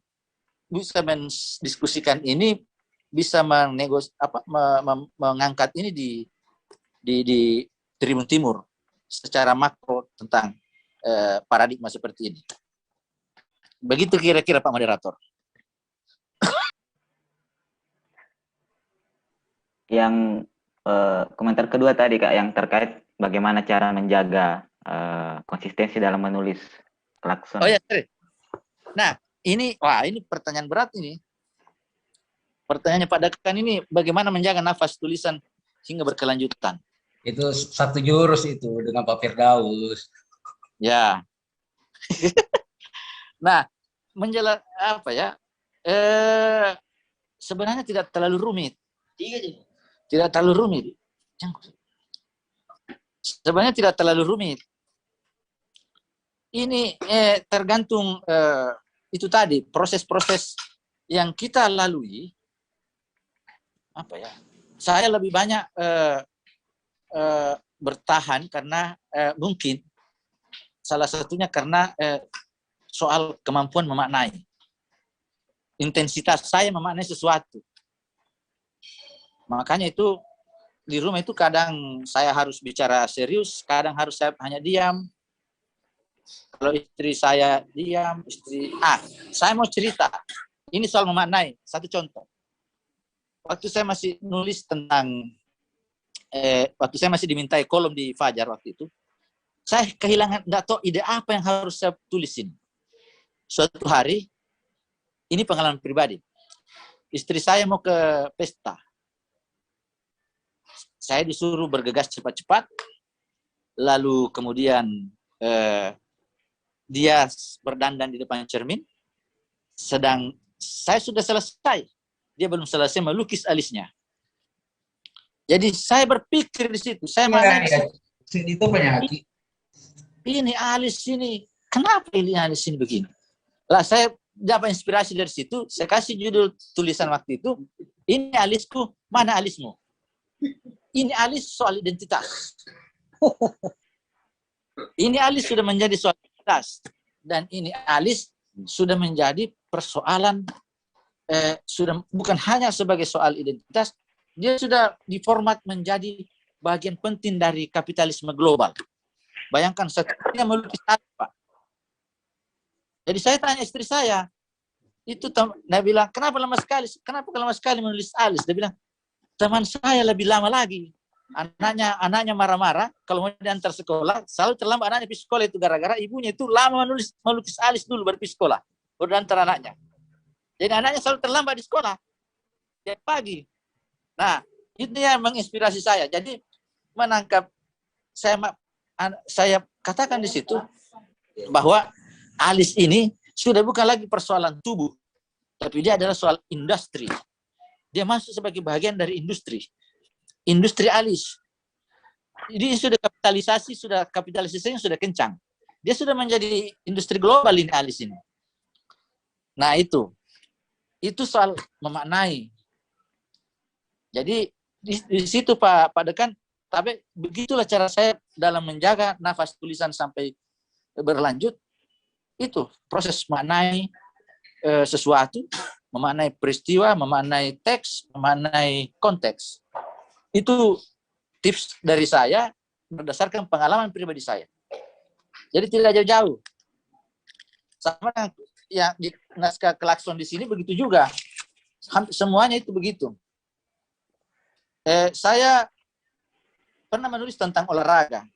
bisa mendiskusikan ini, bisa mengangkat ini di Tribun Timur secara makro tentang paradigma seperti ini. Begitu kira-kira Pak Moderator. Yang komentar kedua tadi Kak, yang terkait bagaimana cara menjaga konsistensi dalam menulis klakson. Oh ya, nah ini pertanyaan berat ini. Pertanyaannya Pak Dakan ini, bagaimana menjaga nafas tulisan hingga berkelanjutan? Itu satu jurus itu dengan Pak Firdaus. Ya. Nah, sebenarnya tidak terlalu rumit. Tidak terlalu rumit. Sebenarnya tidak terlalu rumit. Ini tergantung itu tadi, proses-proses yang kita lalui. Saya lebih banyak bertahan karena mungkin salah satunya karena soal kemampuan memaknai. Intensitas saya memaknai sesuatu. Makanya itu di rumah itu kadang saya harus bicara serius, kadang harus saya hanya diam. Kalau istri saya diam, saya mau cerita. Ini soal memaknai. Satu contoh. Waktu saya masih nulis tentang, waktu saya masih dimintai kolom di Fajar waktu itu, saya kehilangan, nggak tahu ide apa yang harus saya tulisin. Suatu hari, ini pengalaman pribadi. Istri saya mau ke pesta. Saya disuruh bergegas cepat-cepat, lalu kemudian dia berdandan di depan cermin, sedang saya sudah selesai. Dia belum selesai melukis alisnya. Jadi saya berpikir di situ, saya itu penyakit. Ini alis ini, kenapa ini alis ini begini? Lah saya dapat inspirasi dari situ, saya kasih judul tulisan waktu itu, ini alisku, mana alismu? Ini alis soal identitas. Ini alis sudah menjadi soal identitas. Dan ini alis sudah menjadi persoalan, sudah bukan hanya sebagai soal identitas, dia sudah diformat menjadi bagian penting dari kapitalisme global. Bayangkan satunya melukis alis, Pak. Jadi saya tanya istri saya, itu dia bilang, kenapa lama sekali menulis alis? Dia bilang, teman saya lebih lama lagi. Anaknya marah-marah, kalau mau diantar sekolah, selalu terlambat anaknya pergi sekolah itu gara-gara ibunya itu lama melukis alis dulu baru pergi sekolah, baru diantar anaknya. Jadi anaknya selalu terlambat di sekolah, tiap pagi. Nah, itu yang menginspirasi saya. Jadi menangkap, saya katakan di situ bahwa alis ini sudah bukan lagi persoalan tubuh, tapi dia adalah soal industri. Dia masuk sebagai bagian dari industri alis. Jadi sudah kapitalisasinya sudah kencang. Dia sudah menjadi industri global ini alis ini. Nah itu soal memaknai. Jadi di situ Pak Dekan, tapi begitulah cara saya dalam menjaga nafas tulisan sampai berlanjut. Itu proses memaknai sesuatu, memaknai peristiwa, memaknai teks, memaknai konteks. Itu tips dari saya berdasarkan pengalaman pribadi saya. Jadi tidak jauh-jauh. Sama yang di naskah Klakson di sini begitu juga. Semuanya itu begitu. Saya pernah menulis tentang olahraga.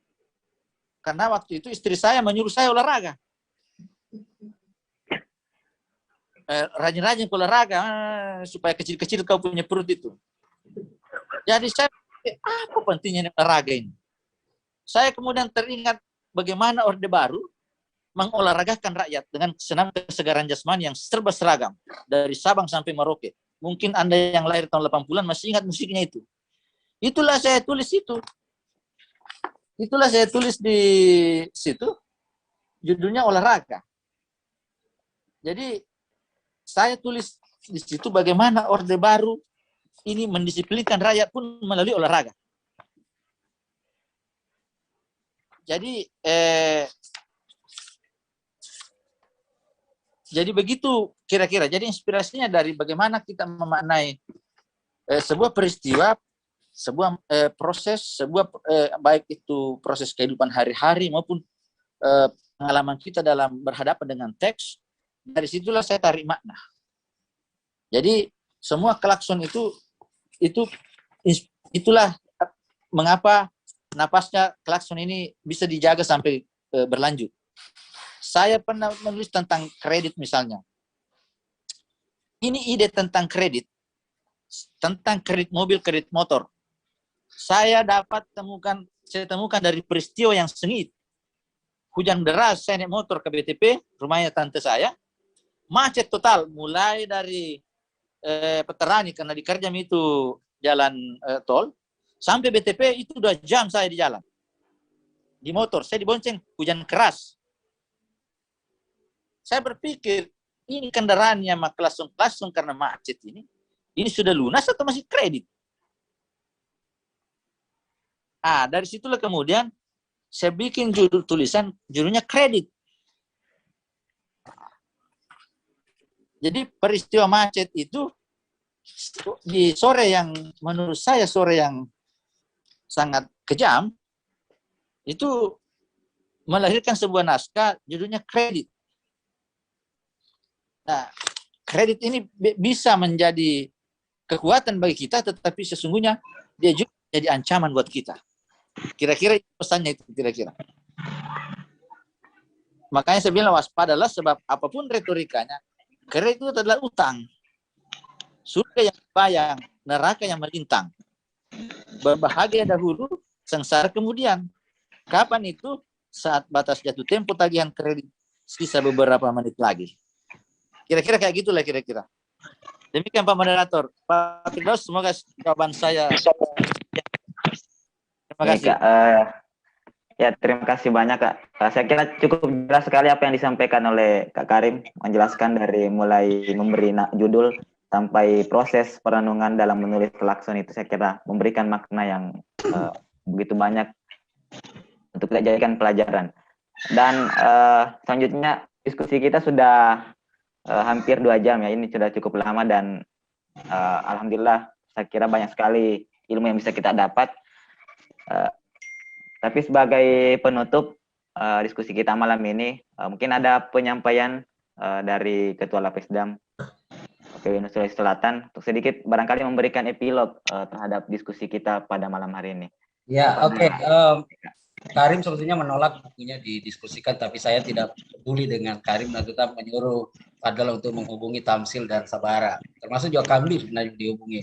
Karena waktu itu istri saya menyuruh saya olahraga. Rajin-rajin olahraga supaya kecil-kecil kau punya perut itu. Jadi saya, apa pentingnya olahraga ini? Saya kemudian teringat bagaimana Orde Baru mengolahragakan rakyat dengan senam kesegaran jasmani yang serba seragam dari Sabang sampai Merauke. Mungkin Anda yang lahir tahun 80-an masih ingat musiknya itu. Itulah saya tulis itu. Itulah saya tulis di situ. Judulnya olahraga. Jadi saya tulis di situ bagaimana Orde Baru ini mendisiplinkan rakyat pun melalui olahraga. jadi begitu kira-kira. Jadi inspirasinya dari bagaimana kita memaknai sebuah peristiwa, sebuah proses, baik itu proses kehidupan hari-hari maupun pengalaman kita dalam berhadapan dengan teks. Dari situlah saya tarik makna. Jadi semua klakson itulah mengapa napasnya klakson ini bisa dijaga sampai berlanjut. Saya pernah menulis tentang kredit misalnya. Ini ide tentang kredit mobil, kredit motor. Saya temukan dari peristiwa yang sengit. Hujan deras, saya naik motor ke BTP, rumahnya tante saya, macet total, mulai dari Peterani karena di Kerjam itu jalan tol, sampai BTP itu 2 jam saya di jalan. Di motor, saya dibonceng, hujan keras. Saya berpikir, ini kendaraannya klakson karena macet ini sudah lunas atau masih kredit? Dari situlah kemudian saya bikin judulnya kredit. Jadi peristiwa macet itu di sore yang menurut saya sore yang sangat kejam, itu melahirkan sebuah naskah judulnya kredit. Nah, kredit ini bisa menjadi kekuatan bagi kita, tetapi sesungguhnya dia juga jadi ancaman buat kita. Kira-kira pesannya itu kira-kira. Makanya saya bilang waspadalah, sebab apapun retorikanya, kredit itu adalah utang. Surga yang bayang, neraka yang melintang. Berbahagia dahulu, sengsara kemudian. Kapan itu? Saat batas jatuh tempo tagihan kredit, sisa beberapa menit lagi. Kira-kira kayak gitulah kira-kira. Demikian Pak Moderator. Pak Firdaus, semoga jawaban saya. Terima kasih. Ya, terima kasih banyak Kak. Saya kira cukup jelas sekali apa yang disampaikan oleh Kak Karim, menjelaskan dari mulai memberi judul sampai proses perenungan dalam menulis klakson itu, saya kira memberikan makna yang begitu banyak untuk kita jadikan pelajaran. Dan selanjutnya diskusi kita sudah hampir 2 jam ya, ini sudah cukup lama dan alhamdulillah saya kira banyak sekali ilmu yang bisa kita dapat. Tapi sebagai penutup diskusi kita malam ini, mungkin ada penyampaian dari Ketua Lapesdam PWNU Sulawesi Selatan untuk sedikit barangkali memberikan epilog terhadap diskusi kita pada malam hari ini. Ya, oke. Karim sebetulnya menolak bukunya didiskusikan, tapi saya tidak peduli dengan Karim dan tetap menyuruh Fadl untuk menghubungi Tamsil dan Sabara. Termasuk juga kami sebenarnya dihubungi.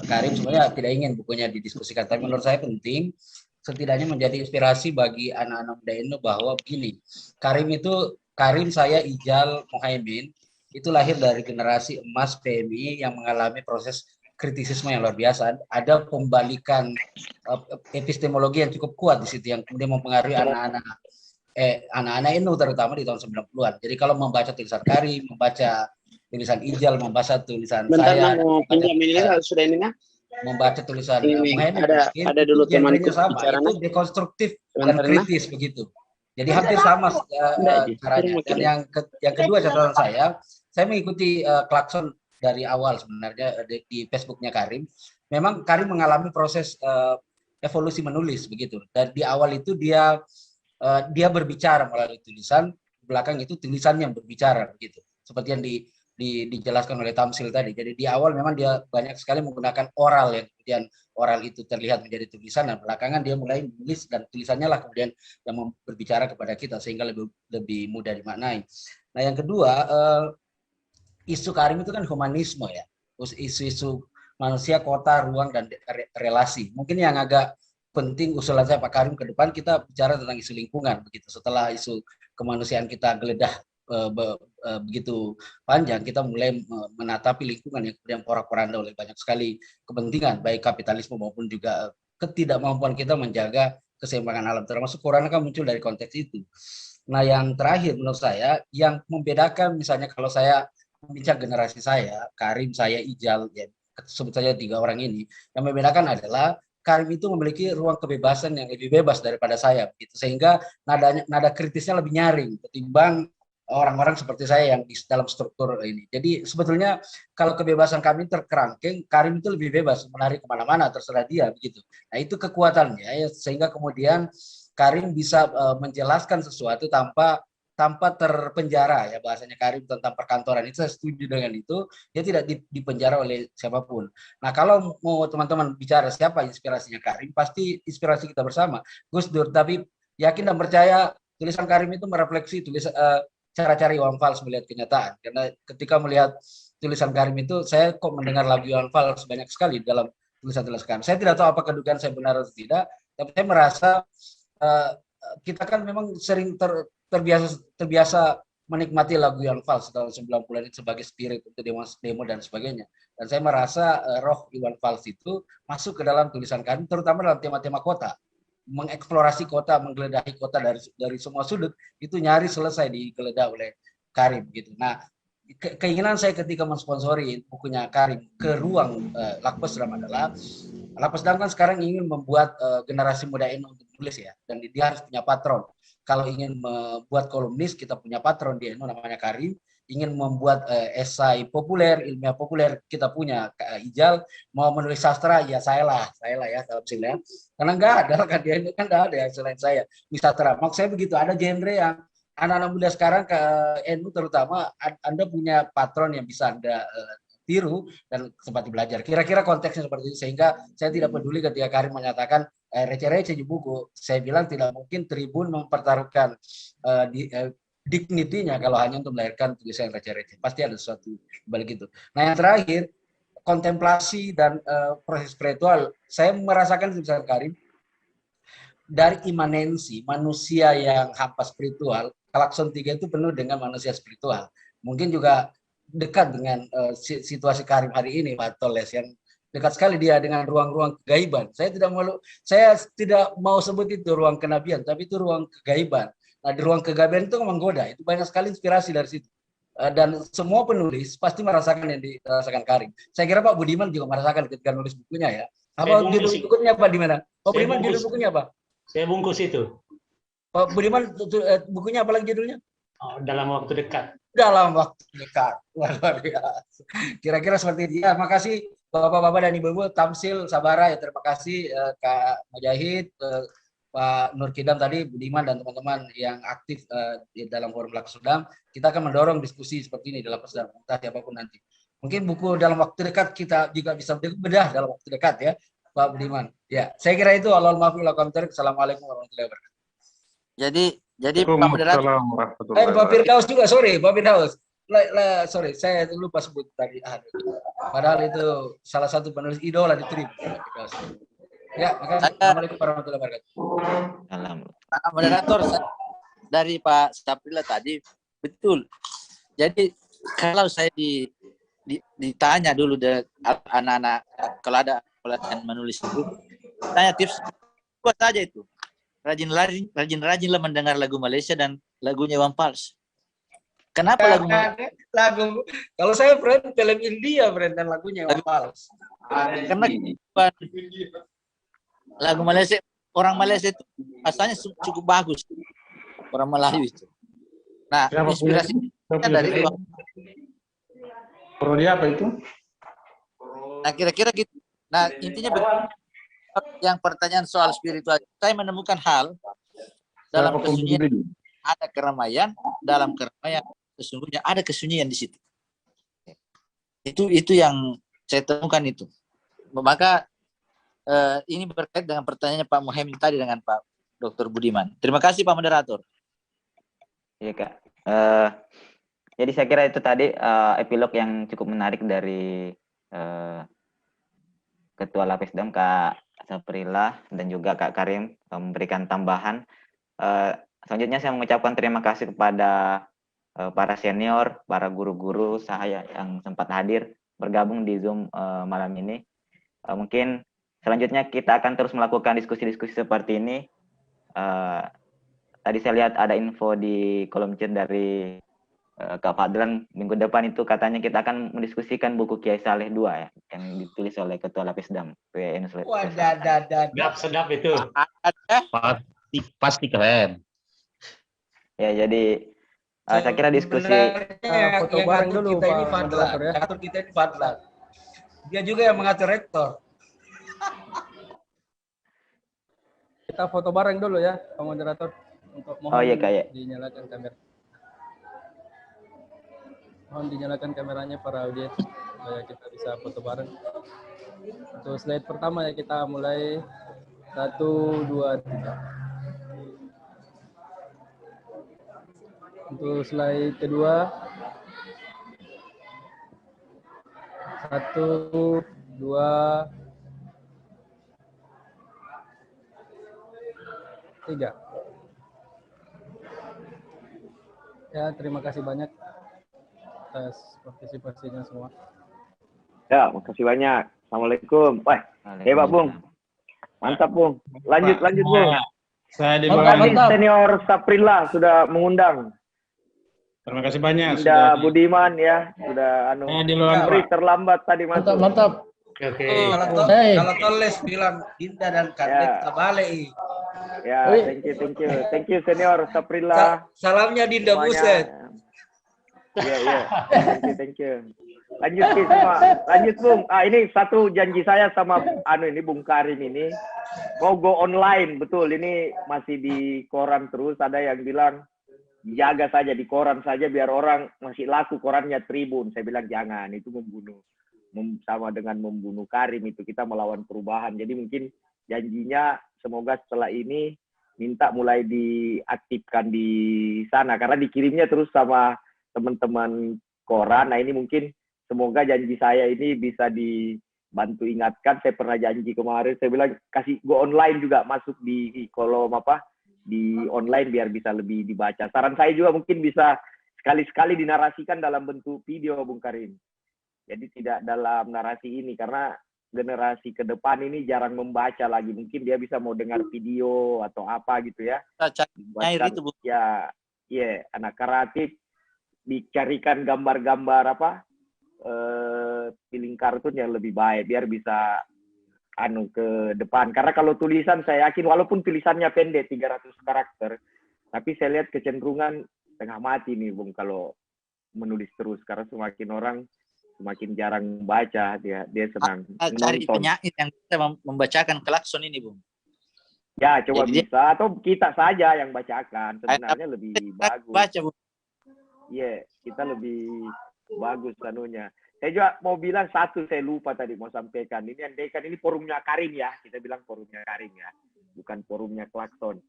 Karim sebenarnya tidak ingin bukunya didiskusikan, tapi menurut saya penting setidaknya menjadi inspirasi bagi anak-anak muda ini bahwa begini, Karim saya Ijal Muhaimin itu lahir dari generasi emas PMI yang mengalami proses kritisisme yang luar biasa. Ada pembalikan epistemologi yang cukup kuat di situ yang kemudian mempengaruhi anak-anak NU terutama di tahun 90-an. Jadi kalau membaca tulisan Karim, membaca tulisan Ijal, membaca tulisan saya, membaca tulisan Muhaimin, ada dulu temanku bicara itu dekonstruktif dan kritis begitu. Jadi hampir sama caranya. Dan yang kedua catatan saya mengikuti klakson dari awal sebenarnya di Facebooknya Karim. Memang Karim mengalami proses evolusi menulis begitu. Dan di awal itu dia berbicara melalui tulisan, belakang itu tulisan yang berbicara begitu. Seperti yang dijelaskan oleh Tamsil tadi. Jadi di awal memang dia banyak sekali menggunakan oral, yang kemudian oral itu terlihat menjadi tulisan, dan belakangan dia mulai menulis dan tulisannya lah kemudian yang berbicara kepada kita sehingga lebih mudah dimaknai. Nah, yang kedua, isu Karim itu kan humanisme ya, isu-isu manusia, kota, ruang, dan relasi. Mungkin yang agak penting usulan saya Pak Karim ke depan, kita bicara tentang isu lingkungan begitu. Setelah isu kemanusiaan kita geledah begitu panjang, kita mulai menatapi lingkungan yang kemudian porak-poranda oleh banyak sekali kepentingan, baik kapitalisme maupun juga ketidakmampuan kita menjaga keseimbangan alam, termasuk corona kan muncul dari konteks itu. Nah, yang terakhir menurut saya yang membedakan, misalnya kalau saya membincang generasi saya, Karim, saya, Ijal, ya, sebut saja 3 orang ini, yang membedakan adalah Karim itu memiliki ruang kebebasan yang lebih bebas daripada saya, gitu. Sehingga nada kritisnya lebih nyaring ketimbang orang-orang seperti saya yang di dalam struktur ini. Jadi sebetulnya kalau kebebasan kami terkerangkeng, Karim itu lebih bebas menarik kemana-mana, terserah dia, begitu. Nah itu kekuatannya, ya, sehingga kemudian Karim bisa menjelaskan sesuatu tanpa terpenjara, ya bahasanya Karim tentang perkantoran itu saya setuju dengan itu, dia tidak dipenjara oleh siapapun. Nah kalau mau teman-teman bicara siapa inspirasinya Karim, pasti inspirasi kita bersama Gus Dur, tapi yakin dan percaya tulisan Karim itu merefleksi cara-cara Iwan Fals melihat kenyataan, karena ketika melihat tulisan Karim itu saya kok mendengar lagu Iwan Fals banyak sekali dalam tulisan-tulisan Karim. Saya tidak tahu apakah dugaan saya benar atau tidak, tapi saya merasa kita kan memang sering terbiasa menikmati lagu yang Fals tahun 90-an sebagai spirit untuk demo dan sebagainya. Dan saya merasa roh Iwan Fals itu masuk ke dalam tulisan Karim, terutama dalam tema-tema kota. Mengeksplorasi kota, menggeledahi kota dari semua sudut, itu nyaris selesai digeledah oleh Karim gitu. Nah, keinginan saya ketika mensponsori bukunya Karim ke ruang Lapas Dam adalah Lapas Dam kan sekarang ingin membuat generasi muda ini untuk tulis ya, dan dia harus punya patron. Kalau ingin membuat kolumnis, kita punya patron di NU namanya Karim. Ingin membuat esai populer, ilmiah populer, kita punya Ijal. Mau menulis sastra, ya saya lah ya kalau misalnya. Karena enggak ada kan dia ini kan enggak ada yang selain saya di sastra. Maksud saya begitu, ada genre yang anak-anak muda sekarang ke NU terutama, Anda punya patron yang bisa Anda tiru dan sempat belajar. Kira-kira konteksnya seperti itu, sehingga saya tidak peduli ketika Karim menyatakan receh-receh di buku. Saya bilang tidak mungkin Tribun mempertaruhkan dignity-nya kalau hanya untuk melahirkan tulisan receh-receh. Pasti ada sesuatu balik itu. Nah yang terakhir, kontemplasi dan proses spiritual. Saya merasakan tulisan Karim dari imanensi manusia yang hampa spiritual. Klakson 3 itu penuh dengan manusia spiritual. Mungkin juga dekat dengan situasi Karim hari ini, Pak Toles, yang dekat sekali dia dengan ruang-ruang kegaiban. Saya tidak mau sebut itu ruang kenabian, tapi itu ruang kegaiban. Nah, di ruang kegaiban itu menggoda. Itu banyak sekali inspirasi dari situ. Dan semua penulis pasti merasakan yang dirasakan Karim. Saya kira Pak Budiman juga merasakan ketika nulis bukunya ya. Apa judul bukunya Pak di mana? Pak Budiman judul bukunya apa? Saya bungkus itu. Pak Budiman bukunya apa lagi judulnya? Oh, dalam waktu dekat. Dalam waktu dekat. Luar biasa. Kira-kira seperti itu. Ya, makasih Bapak-bapak dan Ibu-ibu, Tamsil, Sabara, ya terima kasih Kak Mujahid, Pak Nur Kidam tadi, Budiman dan teman-teman yang aktif di dalam forum Lapas Dam. Kita akan mendorong diskusi seperti ini dalam Lapas Dam, entah siapapun nanti. Mungkin buku dalam waktu dekat kita juga bisa bedah dalam waktu dekat ya, Pak Budiman. Ya, saya kira itu. Assalamualaikum warahmatullahi wabarakatuh. Jadi Pak Moderator. Pak Firdaus juga, sorry Pak Firdaus. Sorry, saya lupa sebut tadi. Padahal itu salah satu penulis idola di Tribun. Ya, Assalamualaikum warahmatullahi wabarakatuh. Pak Moderator, dari Pak Saprila tadi, betul. Jadi kalau saya ditanya dulu anak-anak, kalau ada pelatihan menulis itu, tanya tips, buat saja itu. Rajin-rajinlah mendengar lagu Malaysia dan lagunya Iwan Fals. Kenapa lagu kalau saya friend film India dan lagunya Iwan Fals. Karena lagu Malaysia, orang Malaysia itu asalnya cukup bagus, orang Melayu itu. Nah, inspirasi dari Iwan. Prodi apa itu? Nah, kira-kira gitu. Nah, intinya yang pertanyaan soal spiritual, saya menemukan hal dalam kesunyian ada keramaian, dalam keramaian sesungguhnya ada kesunyian di situ. Itu yang saya temukan itu. Maka ini berkait dengan pertanyaannya Pak Muhammad tadi dengan Pak Dr. Budiman. Terima kasih Pak Moderator. Iya Kak. Jadi saya kira itu tadi epilog yang cukup menarik dari Ketua Lapas Dam Kak Saprila dan juga Kak Karim memberikan tambahan. Selanjutnya saya mengucapkan terima kasih kepada para senior, para guru-guru saya yang sempat hadir bergabung di Zoom malam ini. Mungkin selanjutnya kita akan terus melakukan diskusi-diskusi seperti ini. Tadi saya lihat ada info di kolom chat dari Kak Fadlan, minggu depan itu katanya kita akan mendiskusikan buku Kiai Saleh 2 ya, yang ditulis oleh Ketua Lapisdam PN Sulawesi. Sedap itu. Pasti keren. Ya, jadi saya kira diskusi foto bareng dulu kita ini Fadlan, ngatur kita ini Fadlan. Dia juga yang mengatur rektor. Kita foto bareng dulu ya, Pak Moderator. Untuk mohon dinyalakan kamera. Mohon dinyalakan kameranya para audiens supaya kita bisa foto bareng. Untuk slide pertama ya kita mulai 1, 2, 3. Untuk slide kedua 1, 2, 3. Ya, terima kasih banyak atas partisipasinya semua. Ya, makasih banyak. Assalamualaikum. Wah, hebat Bung. Mantap Bung. Lanjut Bung. Saya Senior Saprilla sudah mengundang. Terima kasih banyak. Sudah Budiman ya, sudah terlambat tadi masuk. Mantap. Oke. Kalau Toles bilang Dinda dan Kadek Tabale. Ya, thank you Senior Saprilla. Salamnya Dinda Buset. Iya. Thank you. Lanjut Bung. Ini satu janji saya sama ini Bung Karim ini mau go online, betul. Ini masih di koran terus. Ada yang bilang jaga saja di koran saja biar orang masih laku korannya Tribun. Saya bilang jangan, itu sama dengan membunuh Karim, itu kita melawan perubahan. Jadi mungkin janjinya semoga setelah ini minta mulai diaktifkan di sana karena dikirimnya terus sama teman-teman koran. Nah ini mungkin semoga janji saya ini bisa dibantu ingatkan. Saya pernah janji kemarin, saya bilang kasih go online juga, masuk di kolom di online biar bisa lebih dibaca. Saran saya juga mungkin bisa sekali-sekali dinarasikan dalam bentuk video Bung Karim. Jadi tidak dalam narasi ini karena generasi ke depan ini jarang membaca lagi. Mungkin dia bisa mau dengar video atau apa gitu ya. Anak kreatif dicarikan gambar-gambar piling kartun yang lebih baik biar bisa ke depan. Karena kalau tulisan saya yakin walaupun tulisannya pendek 300 karakter, tapi saya lihat kecenderungan tengah mati nih Bung kalau menulis terus karena semakin orang semakin jarang membaca, dia senang cari penyair yang bisa membacakan klakson ini Bung. Ya coba jadi bisa atau kita saja yang bacakan sebenarnya lebih bagus. Baca Bung. Iya, kita lebih bagus anunya. Saya juga mau bilang satu, saya lupa tadi mau sampaikan. Ini andaikan ini forumnya Karim ya, kita bilang forumnya Karim ya, bukan forumnya Klakson.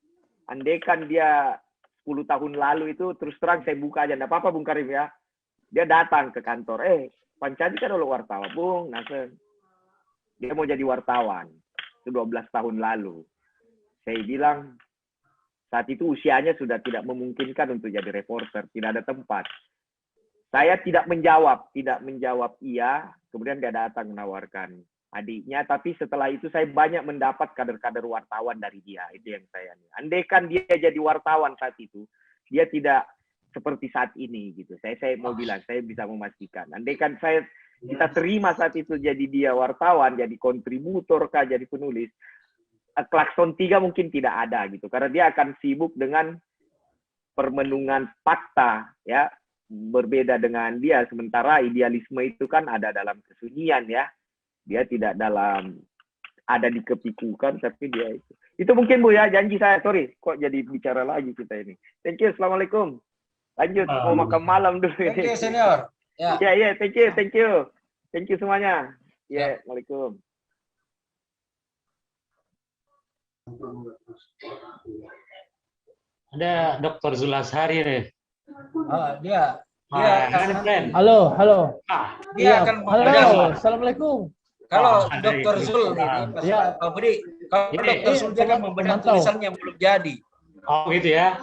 Andaikan dia 10 tahun lalu itu terus terang saya buka aja, enggak apa-apa Bung Karim ya. Dia datang ke kantor, Pancadi kan oleh wartawan, Bung Nasir. Dia mau jadi wartawan, itu 12 tahun lalu. Saya bilang, saat itu usianya sudah tidak memungkinkan untuk jadi reporter, tidak ada tempat. Saya tidak menjawab iya, kemudian dia datang menawarkan adiknya, tapi setelah itu saya banyak mendapat kader-kader wartawan dari dia, itu yang saya. Andaikan dia jadi wartawan saat itu, dia tidak seperti saat ini gitu. Saya mau bilang, saya bisa memastikan. Andaikan kita terima saat itu jadi dia wartawan, jadi kontributor kah, jadi penulis, Klakson 3 mungkin tidak ada gitu. Karena dia akan sibuk dengan permenungan fakta ya, berbeda dengan dia. Sementara idealisme itu kan ada dalam kesunyian ya. Dia tidak ada dikepikukan, tapi dia itu. Itu mungkin Bu ya, janji saya. Sorry, kok jadi bicara lagi kita ini. Thank you, Assalamualaikum. Lanjut, mau makan malam dulu. Thank you, Senior. Ya, thank you. Thank you semuanya. Waalaikumsalam. Ada Dr. Zulashari nih. Dia Halo. Dia akan Assalamualaikum. Kalau Dr. Zul ini, kalau Dr. Zul dia kan membedah tulisannya belum jadi. Oh gitu ya.